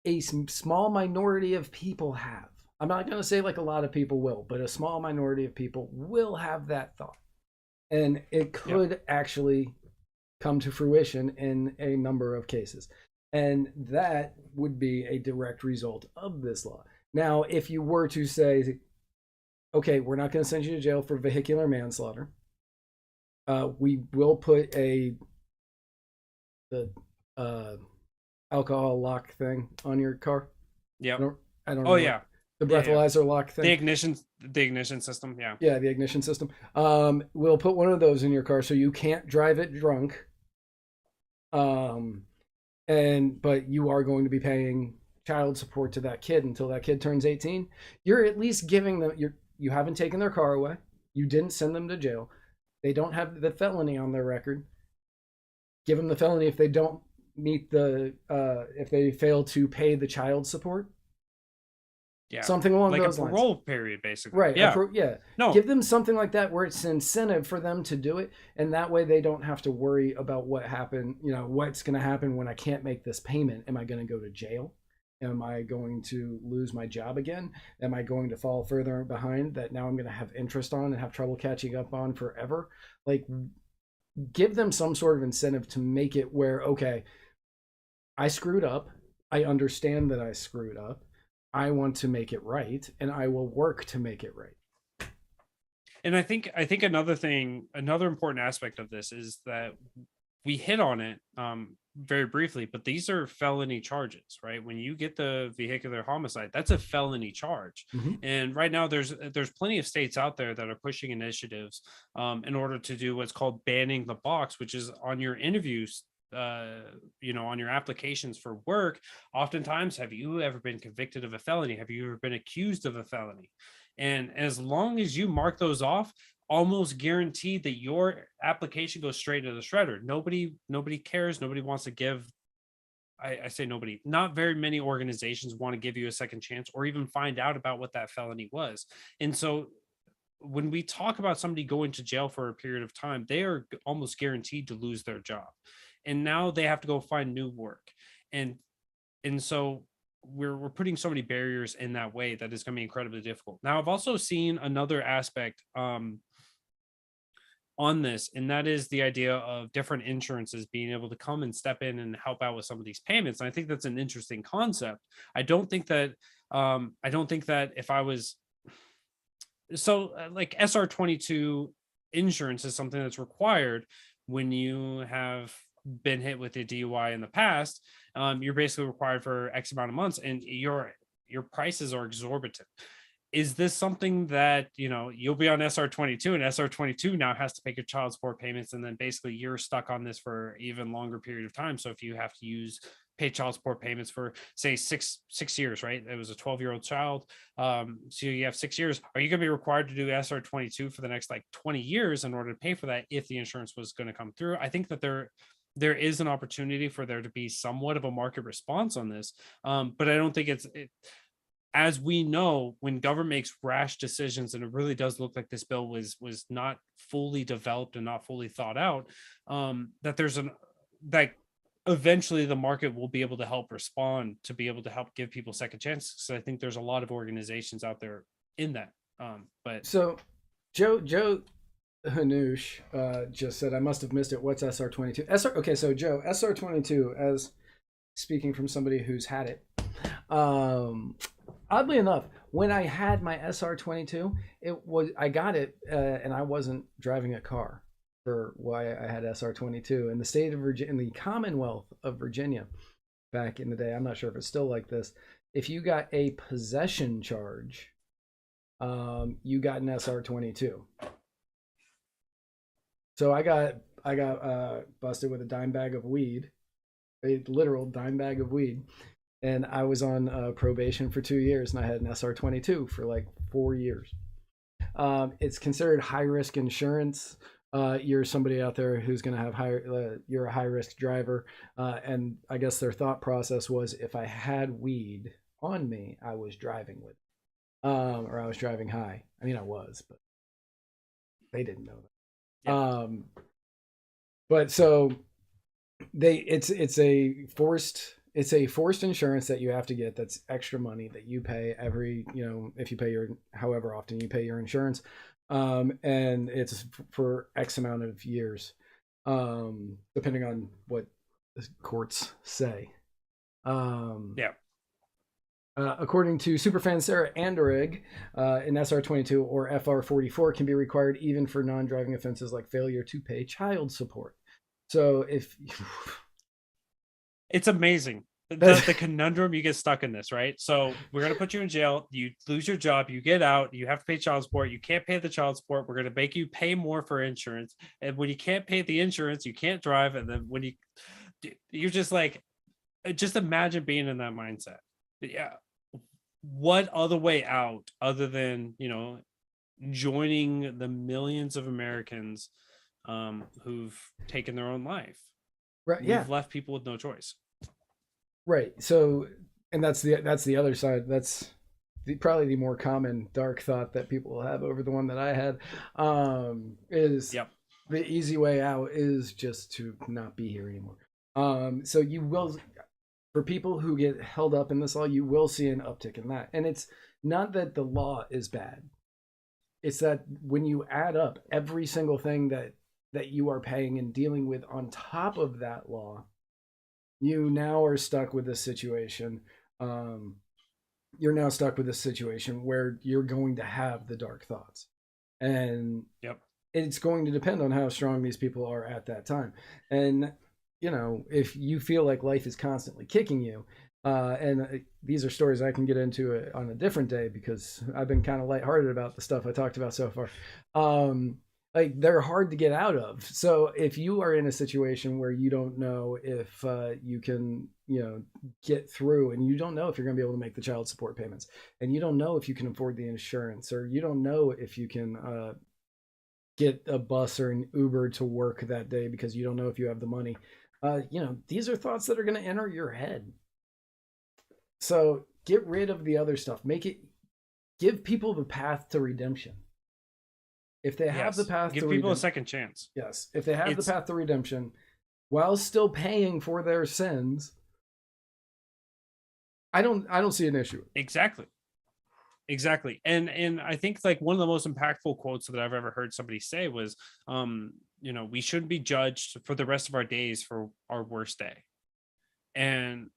a small minority of people have. I'm not going to say like a lot of people will, but a small minority of people will have that thought. And it could actually come to fruition in a number of cases. And that would be a direct result of this law. Now, if you were to say, okay, we're not going to send you to jail for vehicular manslaughter. We will put the alcohol lock thing on your car. Yeah. I don't know. Oh yeah. The breathalyzer lock thing. The ignition system. Yeah. Yeah, the ignition system. We'll put one of those in your car so you can't drive it drunk. But you are going to be paying child support to that kid until that kid turns 18. You're at least giving them you haven't taken their car away. You didn't send them to jail. They don't have the felony on their record. Give them the felony if they don't meet if they fail to pay the child support. Yeah. Something along like those lines. Like a parole period, basically. Right. Yeah. No. Give them something like that where it's an incentive for them to do it. And that way they don't have to worry about what happened, what's going to happen when I can't make this payment. Am I going to go to jail? Am I going to lose my job again? Am I going to fall further behind that now I'm going to have interest on and have trouble catching up on forever? Like, give them some sort of incentive to make it where, okay, I screwed up. I understand that I screwed up. I want to make it right, and I will work to make it right. And I think another important aspect of this is that we hit on it very briefly, but these are felony charges, right? When you get the vehicular homicide, that's a felony charge. Mm-hmm. And right now there's plenty of states out there that are pushing initiatives in order to do what's called banning the box, which is on your interviews on your applications for work, oftentimes, have you ever been convicted of a felony? Have you ever been accused of a felony? And as long as you mark those off, almost guaranteed that your application goes straight to the shredder. Nobody cares. Nobody wants to give. I say nobody, not very many organizations want to give you a second chance or even find out about what that felony was. And so when we talk about somebody going to jail for a period of time, they are almost guaranteed to lose their job. And now they have to go find new work. And so we're putting so many barriers in that way that is going to be incredibly difficult. Now, I've also seen another aspect on this, and that is the idea of different insurances being able to come and step in and help out with some of these payments. And I think that's an interesting concept. I don't think that if I was like SR22 insurance is something that's required when you have been hit with a DUI in the past. You're basically required for X amount of months, and your prices are exorbitant. Is this something that, you'll be on SR22 and SR22 now has to pay your child support payments, and then basically you're stuck on this for even longer period of time? So if you have to pay child support payments for, say, six years, right? It was a 12-year-old child. So you have 6 years. Are you going to be required to do SR22 for the next 20 years in order to pay for that if the insurance was going to come through? I think that there is an opportunity for there to be somewhat of a market response on this. But I don't think as we know, when government makes rash decisions, and it really does look like this bill was not fully developed and not fully thought out, that eventually the market will be able to help respond, to be able to help give people second chances. So I think there's a lot of organizations out there in that. But so Joe Hanush just said, I must have missed it. What's SR22? Okay, so Joe, SR22, as speaking from somebody who's had it, oddly enough, when I had my SR22, I got it and I wasn't driving a car for why I had SR22 in the state of Virginia, in the Commonwealth of Virginia back in the day. I'm not sure if it's still like this. If you got a possession charge, you got an SR22. So I got busted with a dime bag of weed, a literal dime bag of weed. And I was on probation for 2 years, and I had an SR22 for 4 years. It's considered high-risk insurance. You're somebody out there who's going to have you're a high-risk driver. And I guess their thought process was, if I had weed on me, I was driving with it. Or I was driving high. I mean, I was, but they didn't know that. Yeah. But so it's a forced insurance that you have to get. That's extra money that you pay every, if you pay however often you pay your insurance. And it's for X amount of years, depending on what the courts say. According to superfan Sarah Anderegg, an SR22 or FR44 can be required even for non-driving offenses like failure to pay child support. So it's amazing the conundrum you get stuck in this, right? So we're going to put you in jail, you lose your job, you get out, you have to pay child support, you can't pay the child support, we're going to make you pay more for insurance, and when you can't pay the insurance, you can't drive, and then when you're just just imagine being in that mindset. Yeah, what other way out other than joining the millions of Americans who've taken their own life? Right. You've left people with no choice. Right. So, and that's the other side. That's probably the more common dark thought that people have over the one that I had. Is the easy way out is just to not be here anymore. So you will, for people who get held up in this law, you will see an uptick in that. And it's not that the law is bad. It's that when you add up every single thing that you are paying and dealing with on top of that law, you now are stuck with this situation. You're now stuck with this situation where you're going to have the dark thoughts. And it's going to depend on how strong these people are at that time. And, if you feel like life is constantly kicking you, and these are stories I can get into on a different day because I've been kind of lighthearted about the stuff I talked about so far. like they're hard to get out of. So if you are in a situation where you don't know if you can, get through, and you don't know if you're going to be able to make the child support payments, and you don't know if you can afford the insurance, or you don't know if you can get a bus or an Uber to work that day because you don't know if you have the money. These are thoughts that are going to enter your head. So get rid of the other stuff. Give people the path to redemption. If they have the path to give people a second chance. Yes. If they have the path to redemption while still paying for their sins, I don't see an issue. Exactly. And I think like one of the most impactful quotes that I've ever heard somebody say was, we shouldn't be judged for the rest of our days for our worst day. And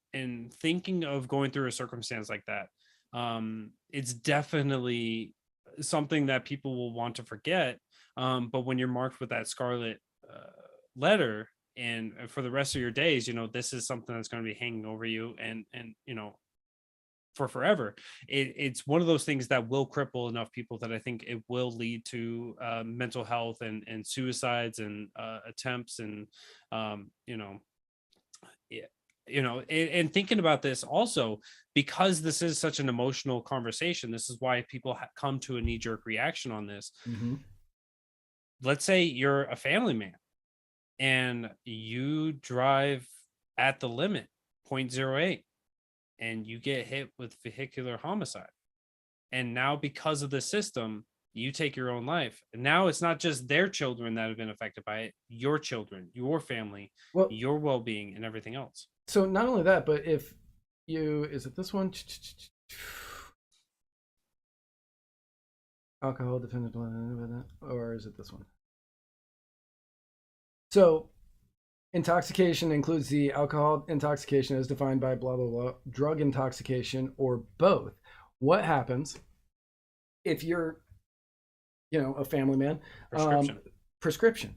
thinking of going through a circumstance like that, it's definitely something that people will want to forget. But when you're marked with that scarlet letter, and for the rest of your days, this is something that's going to be hanging over you, and for forever. It's one of those things that will cripple enough people that I think it will lead to mental health and suicides and attempts, and and thinking about this also, because this is such an emotional conversation, this is why people come to a knee-jerk reaction on this. Mm-hmm. Let's say you're a family man and you drive at the limit 0.08 and you get hit with vehicular homicide, and now because of the system you take your own life, and now it's not just their children that have been affected by it, your children, your family, your well-being, and everything else. So not only that, but if is it this one? Alcohol dependent on, or is it this one? So intoxication includes the alcohol intoxication as defined by blah, blah, blah, drug intoxication, or both. What happens if you're, a family man? Prescription.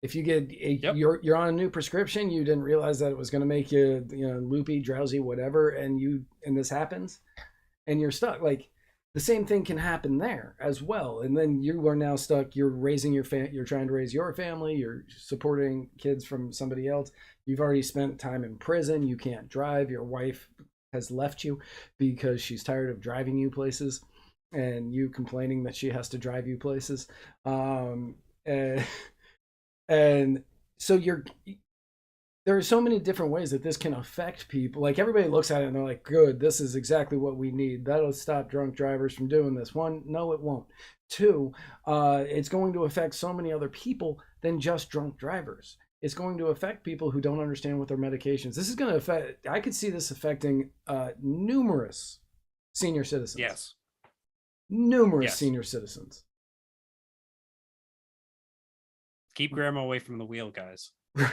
If you get you're on a new prescription, you didn't realize that it was going to make you, loopy, drowsy, whatever, and this happens, and you're stuck. Like, the same thing can happen there as well, and then you are now stuck. You're raising you're trying to raise your family. You're supporting kids from somebody else. You've already spent time in prison. You can't drive. Your wife has left you because she's tired of driving you places, and you complaining that she has to drive you places. And so there are so many different ways that this can affect people. Like, everybody looks at it and they're like, good, this is exactly what we need. That'll stop drunk drivers from doing this. One, no, it won't. Two, it's going to affect so many other people than just drunk drivers. It's going to affect people who don't understand what their medications. This is going to affect, I could see this affecting numerous senior citizens. Yes. Numerous senior citizens. Keep grandma away from the wheel, guys. Right.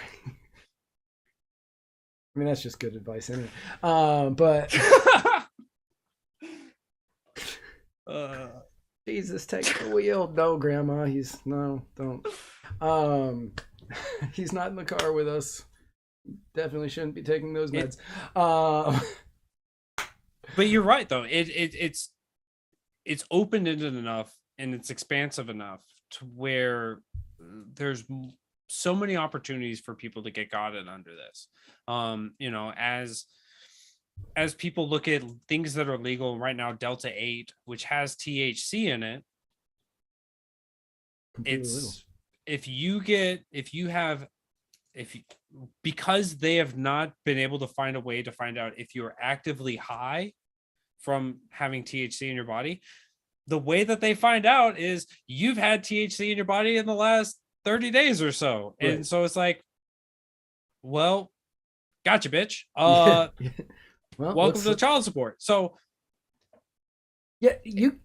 I mean, that's just good advice anyway. But Jesus, take the wheel. No, grandma, don't. He's not in the car with us. Definitely shouldn't be taking those meds. But you're right, though. It's open-ended enough and it's expansive enough to where there's so many opportunities for people to get gotten under this. As people look at things that are legal right now, Delta 8, which has THC in it, because they have not been able to find a way to find out if you're actively high from having THC in your body, the way that they find out is you've had THC in your body in the last 30 days or so. Right. And so it's like, well, gotcha, bitch. Well, welcome to child support. So yeah,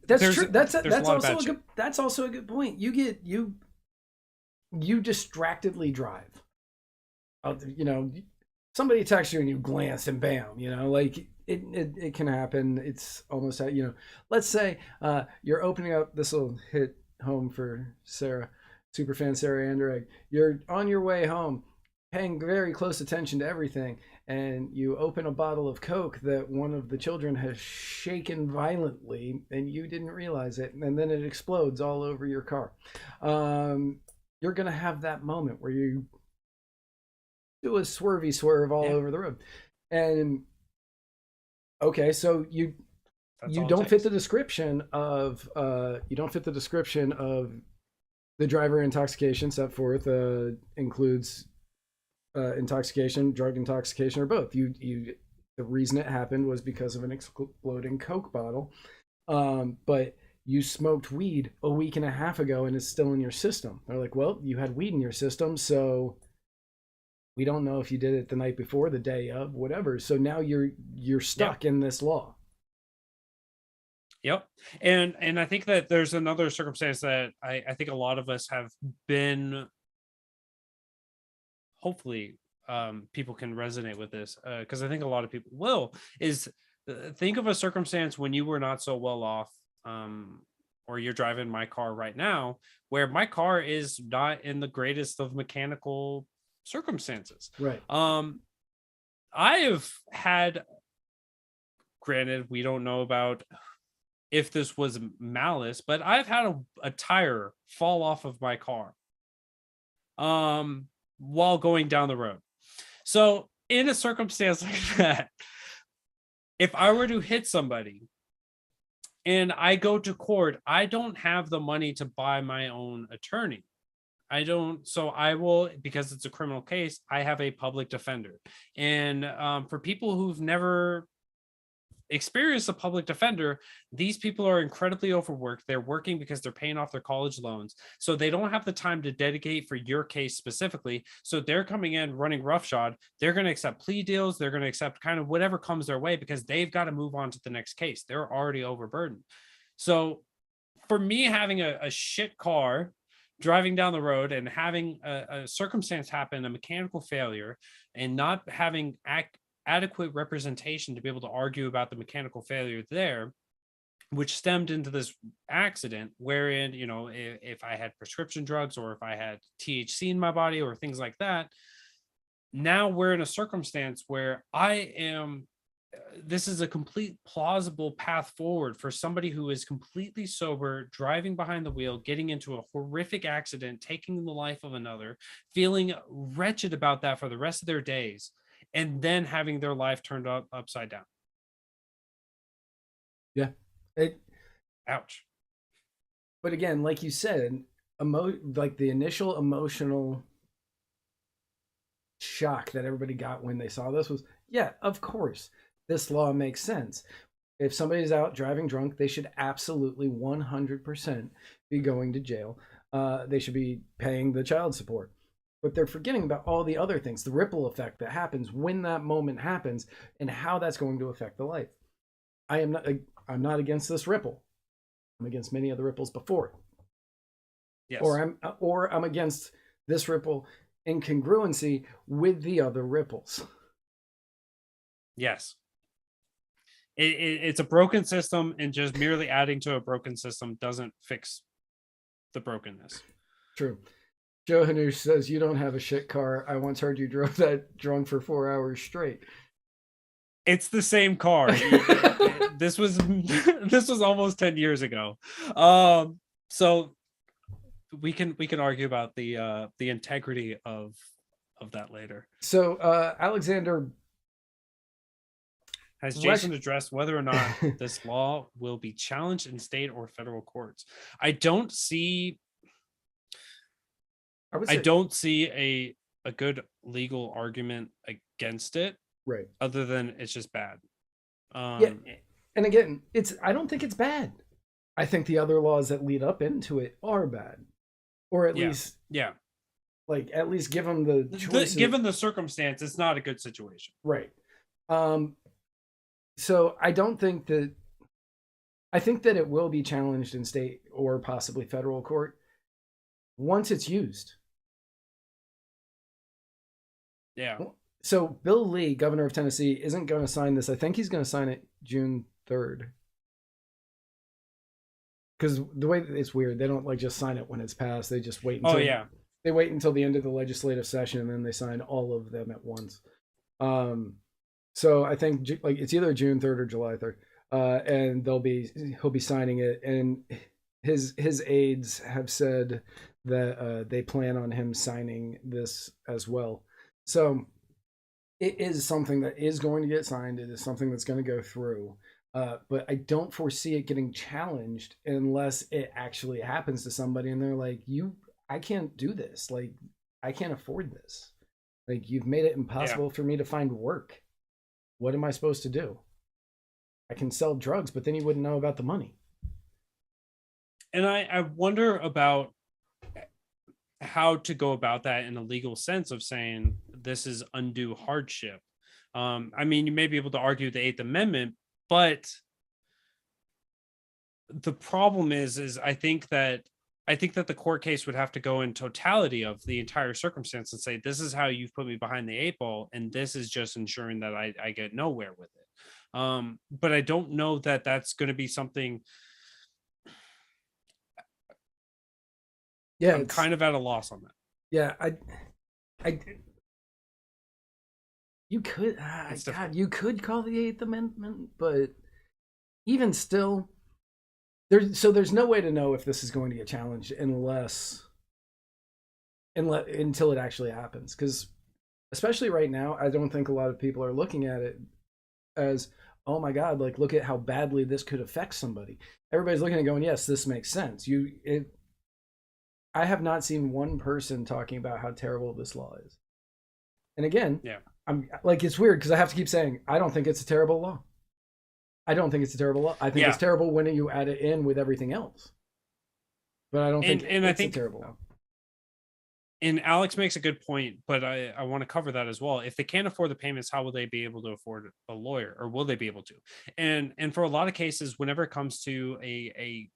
that's true. That's also a good point. You distractedly drive. Somebody texts you and you glance and bam, like it can happen. It's almost, let's say you're opening up, this will hit home for Sarah, superfan Sarah Anderegg. You're on your way home, paying very close attention to everything, and you open a bottle of Coke that one of the children has shaken violently and you didn't realize it, and then it explodes all over your car. You're going to have that moment where you do a swervy swerve all over the road. And okay, so you don't fit the description of the driver intoxication set forth includes intoxication, drug intoxication, or both. The reason it happened was because of an exploding Coke bottle, but you smoked weed a week and a half ago and it's still in your system. They're like, well, you had weed in your system, so we don't know if you did it the night before, the day of, whatever. So now you're stuck in this law. Yep. And I think that there's another circumstance that I think a lot of us have been, hopefully people can resonate with this, because I think a lot of people will, is think of a circumstance when you were not so well off, or you're driving my car right now, where my car is not in the greatest of mechanical circumstances. Right. I have had, granted, we don't know about if this was malice, but I've had a tire fall off of my car while going down the road. So in a circumstance like that, if I were to hit somebody and I go to court, I don't have the money to buy my own attorney. I don't, so I will, because it's a criminal case, I have a public defender. And for people who've never experienced a public defender, these people are incredibly overworked. They're working because they're paying off their college loans. So they don't have the time to dedicate for your case specifically. So they're coming in running roughshod. They're going to accept plea deals. They're going to accept kind of whatever comes their way because they've got to move on to the next case. They're already overburdened. So for me, having a shit car, driving down the road and having a circumstance happen, a mechanical failure, and not having adequate representation to be able to argue about the mechanical failure there, which stemmed into this accident wherein, you know, if I had prescription drugs or if I had THC in my body or things like that, now we're in a circumstance where this is a complete plausible path forward for somebody who is completely sober, driving behind the wheel, getting into a horrific accident, taking the life of another, feeling wretched about that for the rest of their days, and then having their life turned upside down. Yeah. Ouch. But again, like you said, like the initial emotional shock that everybody got when they saw this was, yeah, of course, this law makes sense. If somebody's out driving drunk, they should absolutely 100% be going to jail. They should be paying the child support. But they're forgetting about all the other things, the ripple effect that happens when that moment happens and how that's going to affect the life. I'm not against this ripple. I'm against many of the ripples before it. Yes. Or I'm against this ripple in congruency with the other ripples. Yes. It's a broken system, and just merely adding to a broken system doesn't fix the brokenness. True. Joe Hanush says, you don't have a shit car. I once heard you drove that drunk for 4 hours straight. It's the same car. This was almost 10 years ago. So we can argue about the integrity of that later. So Alexander, has Jason addressed whether or not this law will be challenged in state or federal courts? I don't see a good legal argument against it, right? Other than it's just bad. Yeah, and again, I don't think it's bad. I think the other laws that lead up into it are bad, or at least like at least give them the choice. Given the circumstance, it's not a good situation, right? So I don't think that. I think that it will be challenged in state or possibly federal court once it's used. Yeah. So Bill Lee, governor of Tennessee, isn't going to sign this. I think he's going to sign it June 3rd. Because the way it's weird, they don't like just sign it when it's passed. They just wait until they wait until the end of the legislative session and then they sign all of them at once. So I think like it's either June 3rd or July 3rd, and he'll be signing it, and his aides have said that they plan on him signing this as well. So it is something that is going to get signed. It is something that's going to go through. But I don't foresee it getting challenged unless it actually happens to somebody and they're like, I can't do this. Like, I can't afford this. Like, you've made it impossible for me to find work. What am I supposed to do? I can sell drugs, but then you wouldn't know about the money. And I wonder about how to go about that in a legal sense of saying this is undue hardship. I mean, you may be able to argue the Eighth Amendment, but the problem is I think that the court case would have to go in totality of the entire circumstance and say, this is how you've put me behind the eight ball, and this is just ensuring that I get nowhere with it. But I don't know that that's going to be something. Yeah, I'm kind of at a loss on that. Yeah, you could, God, you could call the Eighth Amendment, but even still, there's no way to know if this is going to get challenged until it actually happens. Because especially right now, I don't think a lot of people are looking at it as, oh my God, like look at how badly this could affect somebody. Everybody's looking at it going, yes, this makes sense. I have not seen one person talking about how terrible this law is. And again, I'm like, it's weird because I have to keep saying, I don't think it's a terrible law. I don't think it's a terrible law. I think it's terrible when you add it in with everything else. But I don't think it's a terrible law. And Alex makes a good point, but I want to cover that as well. If they can't afford the payments, how will they be able to afford a lawyer, or will they be able to? And for a lot of cases, whenever it comes to a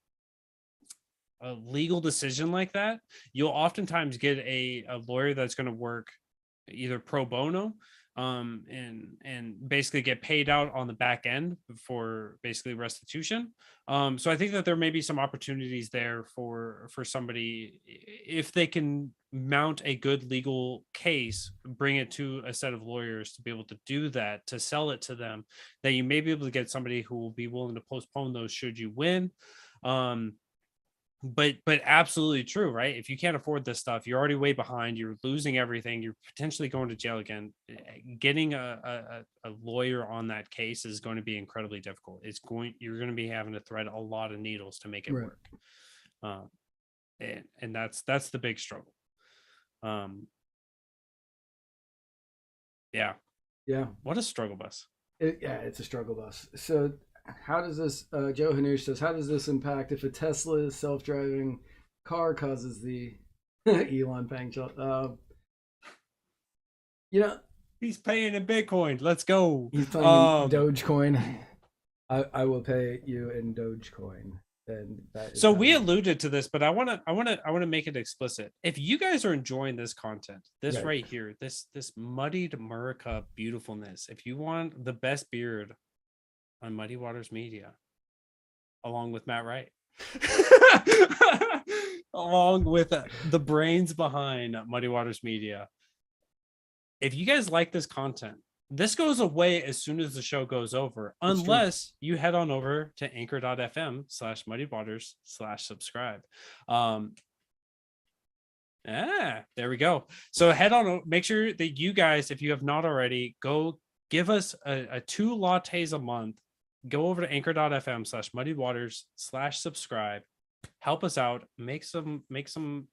legal decision like that, you'll oftentimes get a lawyer that's going to work either pro bono and basically get paid out on the back end for basically restitution. So I think that there may be some opportunities there for somebody, if they can mount a good legal case, bring it to a set of lawyers to be able to do that, to sell it to them, that you may be able to get somebody who will be willing to postpone those should you win. But absolutely true, right? If you can't afford this stuff, you're already way behind, you're losing everything, you're potentially going to jail again. Getting a lawyer on that case is going to be incredibly difficult. You're going to be having to thread a lot of needles to make it work. And that's the big struggle. What a struggle bus. It's a struggle bus. So how does this, Joe Hanush says, how does this impact if a Tesla self-driving car causes the Elon paying shot? He's paying in Bitcoin. Let's go. He's paying in Dogecoin. I will pay you in Dogecoin. And so we alluded to this, but I want to make it explicit. If you guys are enjoying this content, right here, this muddied Murica beautifulness, if you want the best beard on Muddy Waters Media, along with Matt Wright, along with the brains behind Muddy Waters Media, if you guys like this content, this goes away as soon as the show goes over, unless you head on over to anchor.fm/muddywaters/subscribe. There we go. So head on, make sure that you guys, if you have not already, go give us a 2 lattes a month. Go over to anchor.fm/muddywaters/subscribe. Help us out. Make some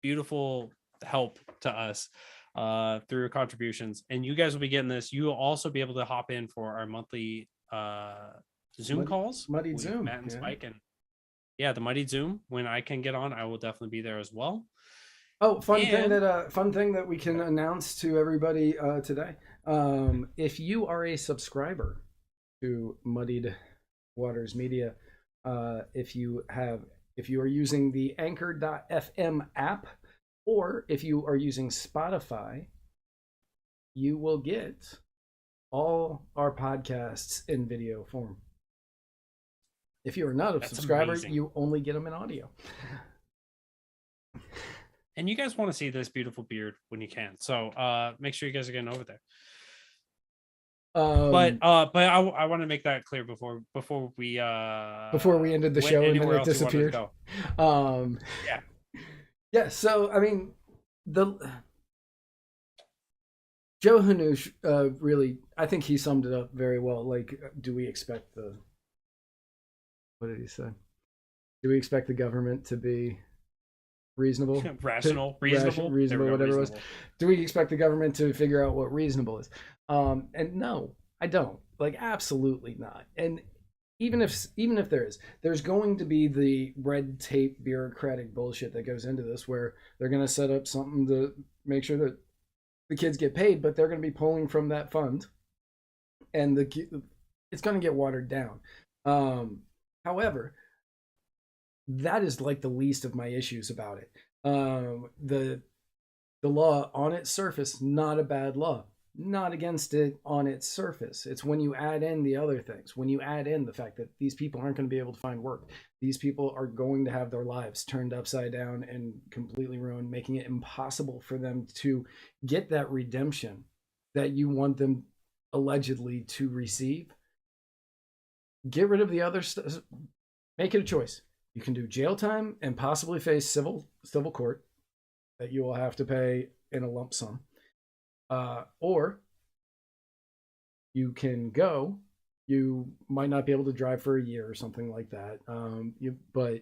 beautiful help to us through your contributions, and you guys will be getting this. You will also be able to hop in for our monthly Zoom calls. Muddied Zoom. Matt and Spike, and the Muddied Zoom. When I can get on, I will definitely be there as well. Oh, fun thing that we can announce to everybody today. If you are a subscriber to Muddied Waters Media, if you are using the Anchor.fm app, or if you are using Spotify, you will get all our podcasts in video form. If you are not a subscriber, you only get them in audio. And you guys want to see this beautiful beard when you can. So make sure you guys are getting over there. But I want to make that clear before we ended the show and then it disappeared. Yeah. So I mean, the Joe Hanush really, I think he summed it up very well. Like, do we expect what did he say? Do we expect the government to be reasonable, reasonable, whatever it was? Do we expect the government to figure out what reasonable is? And no, I don't. Like, absolutely not. And even if there's going to be the red tape bureaucratic bullshit that goes into this, where they're going to set up something to make sure that the kids get paid, but they're going to be pulling from that fund, and it's going to get watered down. However, that is like the least of my issues about it. The law on its surface, not a bad law. Not against it on its surface. It's when you add in the other things, when you add in the fact that these people aren't going to be able to find work, these people are going to have their lives turned upside down and completely ruined, making it impossible for them to get that redemption that you want them allegedly to receive. Get rid of the other stuff. Make it a choice. You can do jail time and possibly face civil court that you will have to pay in a lump sum. Or you can go. You might not be able to drive for a year or something like that. But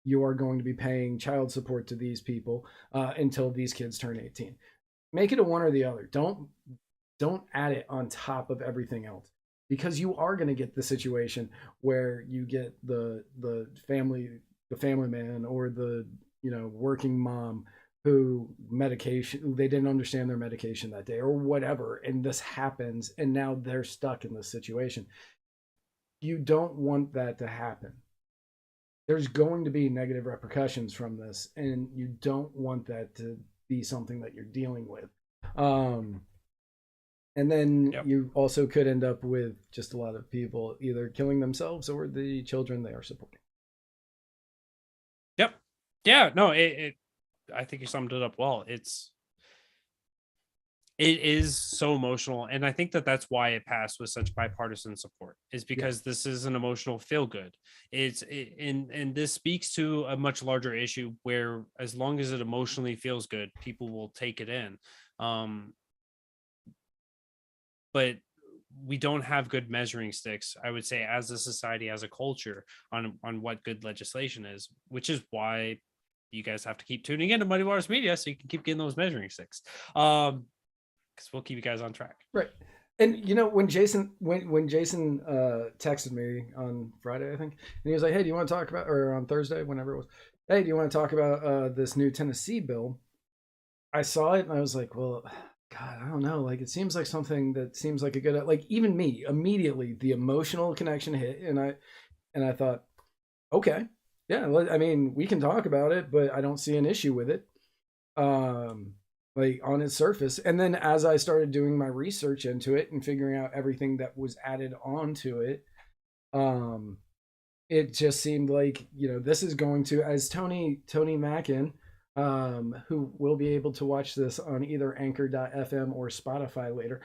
you are going to be paying child support to these people until these kids turn 18. Make it a one or the other. Don't add it on top of everything else, because you are going to get the situation where you get the family man or the working mom who they didn't understand their medication that day or whatever, and this happens and now they're stuck in this situation. You don't want that to happen. There's going to be negative repercussions from this, and you don't want that to be something that you're dealing with. And then you also could end up with just a lot of people either killing themselves or the children they are supporting. Yep. Yeah, no, I think you summed it up well. It is so emotional, and I think that's why it passed with such bipartisan support, is because this is an emotional feel good. And this speaks to a much larger issue where, as long as it emotionally feels good, people will take it in. But we don't have good measuring sticks, I would say, as a society, as a culture, on what good legislation is, which is why you guys have to keep tuning into Muddy Waters Media so you can keep getting those measuring sticks. Because we'll keep you guys on track. Right. And when Jason texted me on Friday, I think, and he was like, "Hey, do you want to talk about," or on Thursday, whenever it was, "Hey, do you want to talk about this new Tennessee bill?" I saw it and I was like, well, God, I don't know. Like, it seems like something that seems like a good, like, even me, immediately the emotional connection hit, and I thought, okay, yeah, I mean, we can talk about it, but I don't see an issue with it, like, on its surface. And then as I started doing my research into it and figuring out everything that was added onto it, it just seemed like, this is going to, as Tony Mackin, who will be able to watch this on either anchor.fm or Spotify later,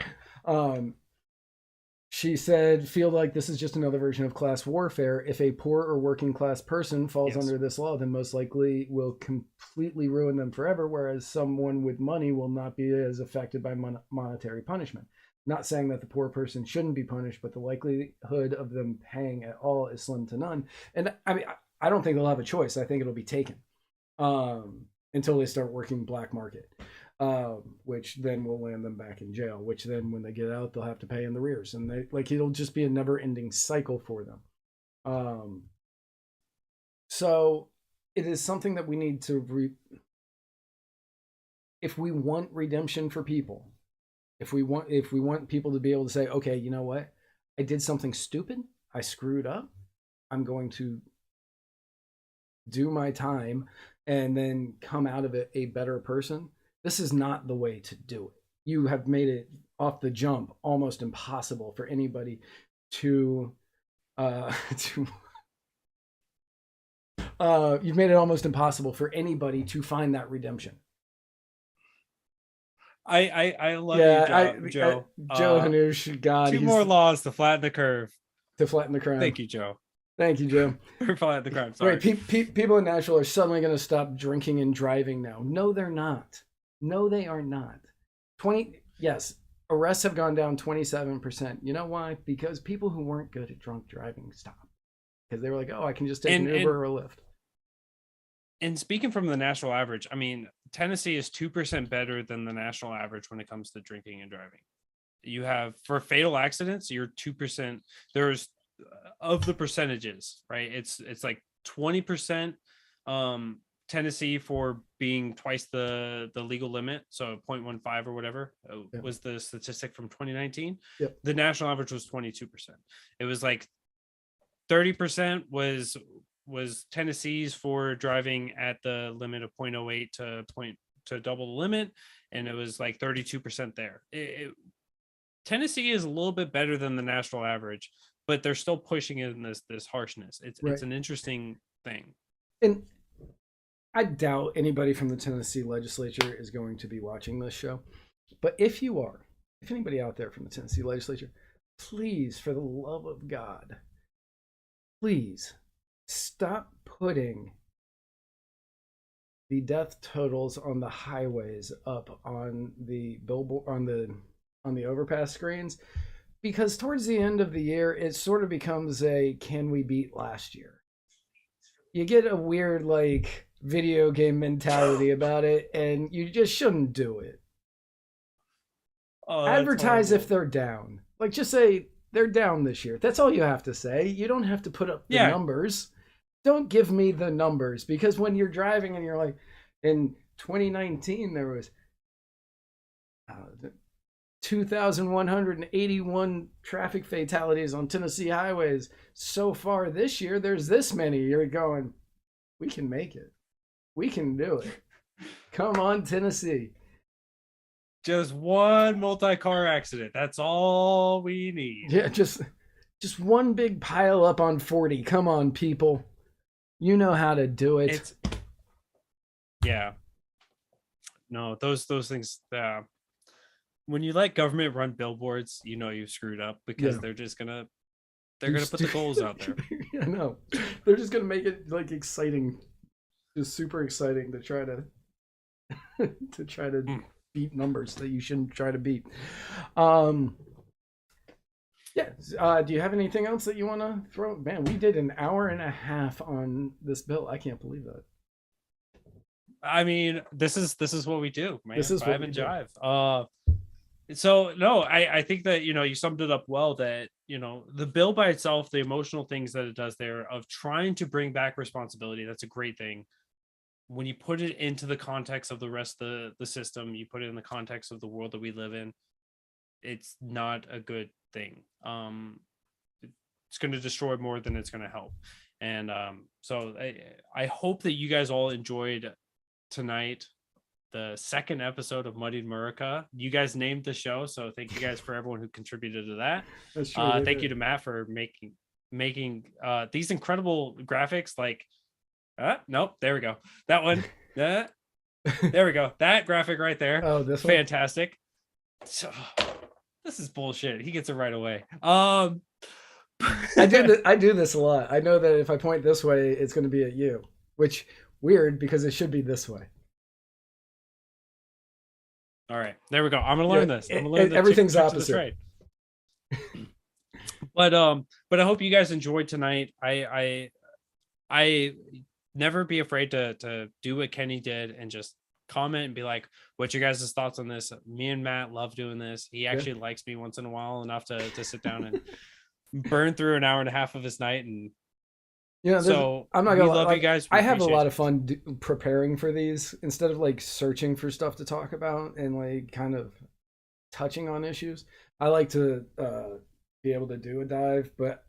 she said, feel like this is just another version of class warfare. If a poor or working class person falls under this law, then most likely will completely ruin them forever, whereas someone with money will not be as affected by monetary punishment. Not saying that the poor person shouldn't be punished, but the likelihood of them paying at all is slim to none. And I mean, I don't think they'll have a choice. I think it'll be taken until they start working black market, which then will land them back in jail, which then when they get out, they'll have to pay in the rears. And it'll just be a never ending cycle for them. So it is something that we need to, if we want redemption for people, if we want people to be able to say, okay, you know what? I did something stupid. I screwed up. I'm going to do my time and then come out of it a better person. This is not the way to do it. You have made it off the jump almost impossible for anybody to you've made it almost impossible for anybody to find that redemption. I love Yeah, you, Joe. Joe Hanoush, God, Two he's more laws to flatten the curve. to flatten the crime. Thank you, Joe. Thank you, Joe. For flatten the crime. Right, Sorry. people in Nashville are suddenly going to stop drinking and driving now. No, they're not. No, they are not. 20, yes, arrests have gone down 27%. You know why? Because people who weren't good at drunk driving stopped. Because they were like, oh, I can just take an Uber or a Lyft. And speaking from the national average, I mean, Tennessee is 2% better than the national average when it comes to drinking and driving. You have, for fatal accidents, you're 2%. There's of the percentages, right? It's like 20% Tennessee for being twice the legal limit, so 0.15 or whatever was the statistic from 2019. Yep. The national average was 22%. It was like 30% was Tennessee's for driving at the limit of 0.08 to double the limit, and it was like 32% there. Tennessee is a little bit better than the national average, but they're still pushing in this harshness. It's an interesting thing. And I doubt anybody from the Tennessee legislature is going to be watching this show. But if you are, if anybody out there from the Tennessee legislature, please, for the love of God, please stop putting the death totals on the highways up on the billboard, on the overpass screens, because towards the end of the year it sort of becomes a can we beat last year. You get a weird like video game mentality about it, and you just shouldn't do it. Advertise if they're down. Like, just say they're down this year. That's all you have to say. You don't have to put up the numbers. Don't give me the numbers, because when you're driving and you're like, in 2019 there was 2,181 traffic fatalities on Tennessee highways. So far this year, there's this many. You're going, we can make it. We can do it. Come on, Tennessee. Just one multi-car accident. That's all we need. Yeah, just one big pile up on 40. Come on, people. You know how to do it. Yeah. No, those things. When you let government run billboards, you know you've screwed up, because they're gonna put the goals out there. I know. They're just gonna make it like exciting, just super exciting to try to beat numbers that you shouldn't try to beat. Do you have anything else that you want to throw? Man, we did an hour and a half on this bill. I can't believe that. I mean, this is what we do, man. This is Vibe and jive. So no, I think that, you summed it up well, that, the bill by itself, the emotional things that it does there of trying to bring back responsibility, that's a great thing. When you put it into the context of the rest of the system, you put it in the context of the world that we live in, it's not a good thing. It's going to destroy more than it's going to help. And so I hope that you guys all enjoyed tonight, the second episode of Muddied Murica. You guys named the show, so thank you guys for everyone who contributed to that. That's true. Thank you to Matt for making these incredible graphics. Like, nope, there we go. That one. There we go. That graphic right there. Oh, this one? Fantastic. So, this is bullshit. He gets it right away. I do this a lot. I know that if I point this way, it's going to be at you, which weird, because it should be this way. All right, there we go. I'm gonna learn this. I'm gonna learn everything's opposite. Right. But I hope you guys enjoyed tonight. I never be afraid to do what Kenny did and just comment and be like, what's your guys' thoughts on this? Me and Matt love doing this. He actually likes me once in a while enough to sit down and burn through an hour and a half of his night. And so I'm not gonna love you guys. I have a lot of fun preparing for these, instead of like searching for stuff to talk about and like kind of touching on issues. I like to be able to do a dive, but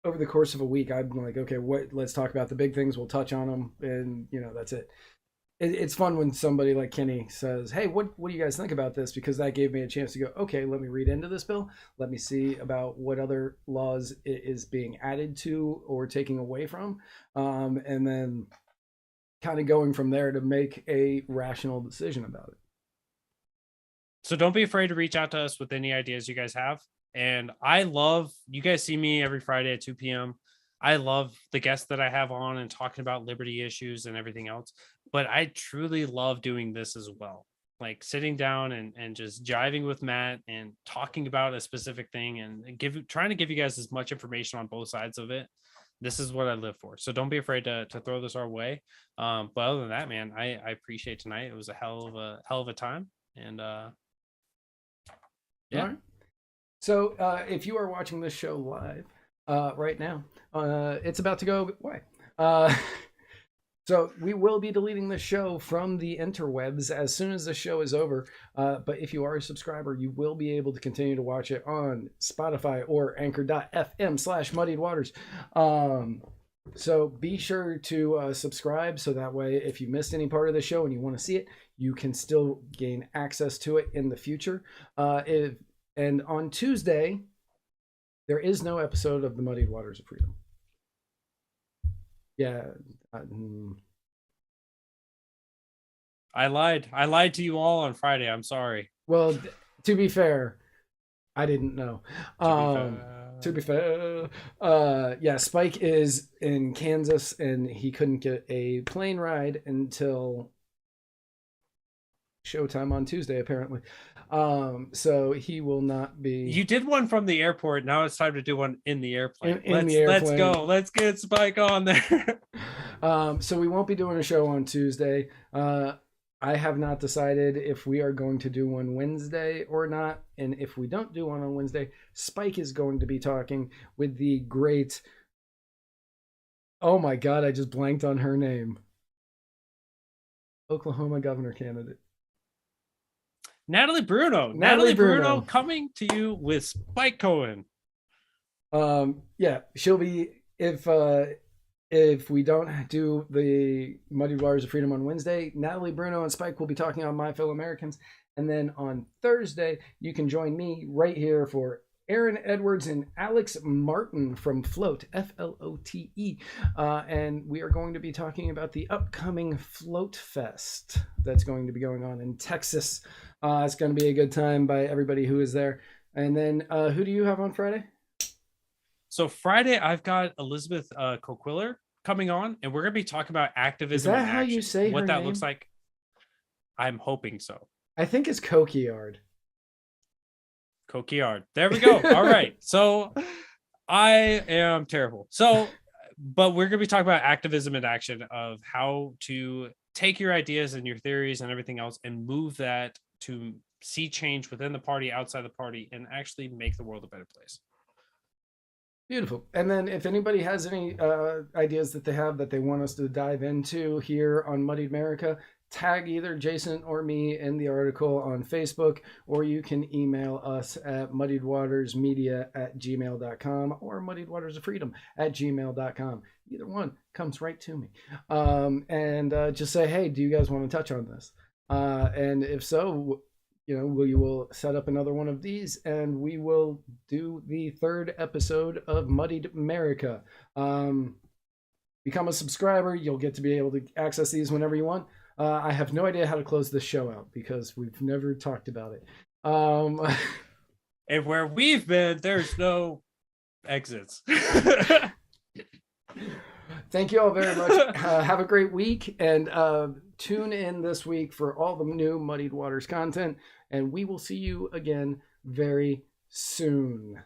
over the course of a week, I'm like, okay, let's talk about the big things. We'll touch on them, and that's it. It's fun when somebody like Kenny says, hey, what do you guys think about this? Because that gave me a chance to go, okay, let me read into this bill. Let me see about what other laws it is being added to or taking away from. And then kind of going from there to make a rational decision about it. So don't be afraid to reach out to us with any ideas you guys have. And I love, you guys see me every Friday at 2 p.m. I love the guests that I have on and talking about liberty issues and everything else. But I truly love doing this as well. Like sitting down and just jiving with Matt and talking about a specific thing and trying to give you guys as much information on both sides of it. This is what I live for. So don't be afraid to throw this our way. But other than that, man, I appreciate tonight. It was a hell of a time. And yeah. All right. So if you are watching this show live right now, it's about to go away. So we will be deleting the show from the interwebs as soon as the show is over. But if you are a subscriber, you will be able to continue to watch it on Spotify or anchor.fm/muddied waters. So be sure to subscribe so that way if you missed any part of the show and you want to see it, you can still gain access to it in the future. And on Tuesday, there is no episode of the Muddied Waters of Freedom. Yeah. I lied. I lied to you all on Friday. I'm sorry. Well, to be fair, I didn't know. To be fair, yeah, Spike is in Kansas and he couldn't get a plane ride until showtime on Tuesday, apparently. So he will not be. You did one from the airport. Now it's time to do one in the airplane. Let's go. Let's get Spike on there. So we won't be doing a show on Tuesday. I have not decided if we are going to do one Wednesday or not. And if we don't do one on Wednesday, Spike is going to be talking with the great. Oh my God, I just blanked on her name. Oklahoma governor candidate. Natalie Bruno. Natalie Bruno coming to you with Spike Cohen. Yeah, she'll be if we don't do the Muddied Waters of Freedom on Wednesday, Natalie Bruno and Spike will be talking on My Fellow Americans. And then on Thursday, you can join me right here for Aaron Edwards and Alex Martin from Float, Flote. And we are going to be talking about the upcoming Float Fest that's going to be going on in Texas. It's going to be a good time by everybody who is there. And then who do you have on Friday? So Friday, I've got Elizabeth Coquiller coming on, and we're going to be talking about activism. Is that how you say what her that name? looks like? I'm hoping so. I think it's Coquillard. Coquillard. There we go. All right. So I am terrible. So, but we're going to be talking about activism in action of how to take your ideas and your theories and everything else and move that to see change within the party, outside the party, and actually make the world a better place. Beautiful. And then if anybody has any ideas that they have that they want us to dive into here on Muddied America, tag either Jason or me in the article on Facebook, or you can email us at muddiedwatersmedia@gmail.com or muddiedwatersofreedom@gmail.com. Either one comes right to me. And just say, hey, do you guys want to touch on this? And if so, we will set up another one of these and we will do the third episode of Muddied America. Become a subscriber. You'll get to be able to access these whenever you want. I have no idea how to close this show out because we've never talked about it. And where we've been, there's no exits. Thank you all very much. Have a great week, and tune in this week for all the new Muddied Waters content, and we will see you again very soon.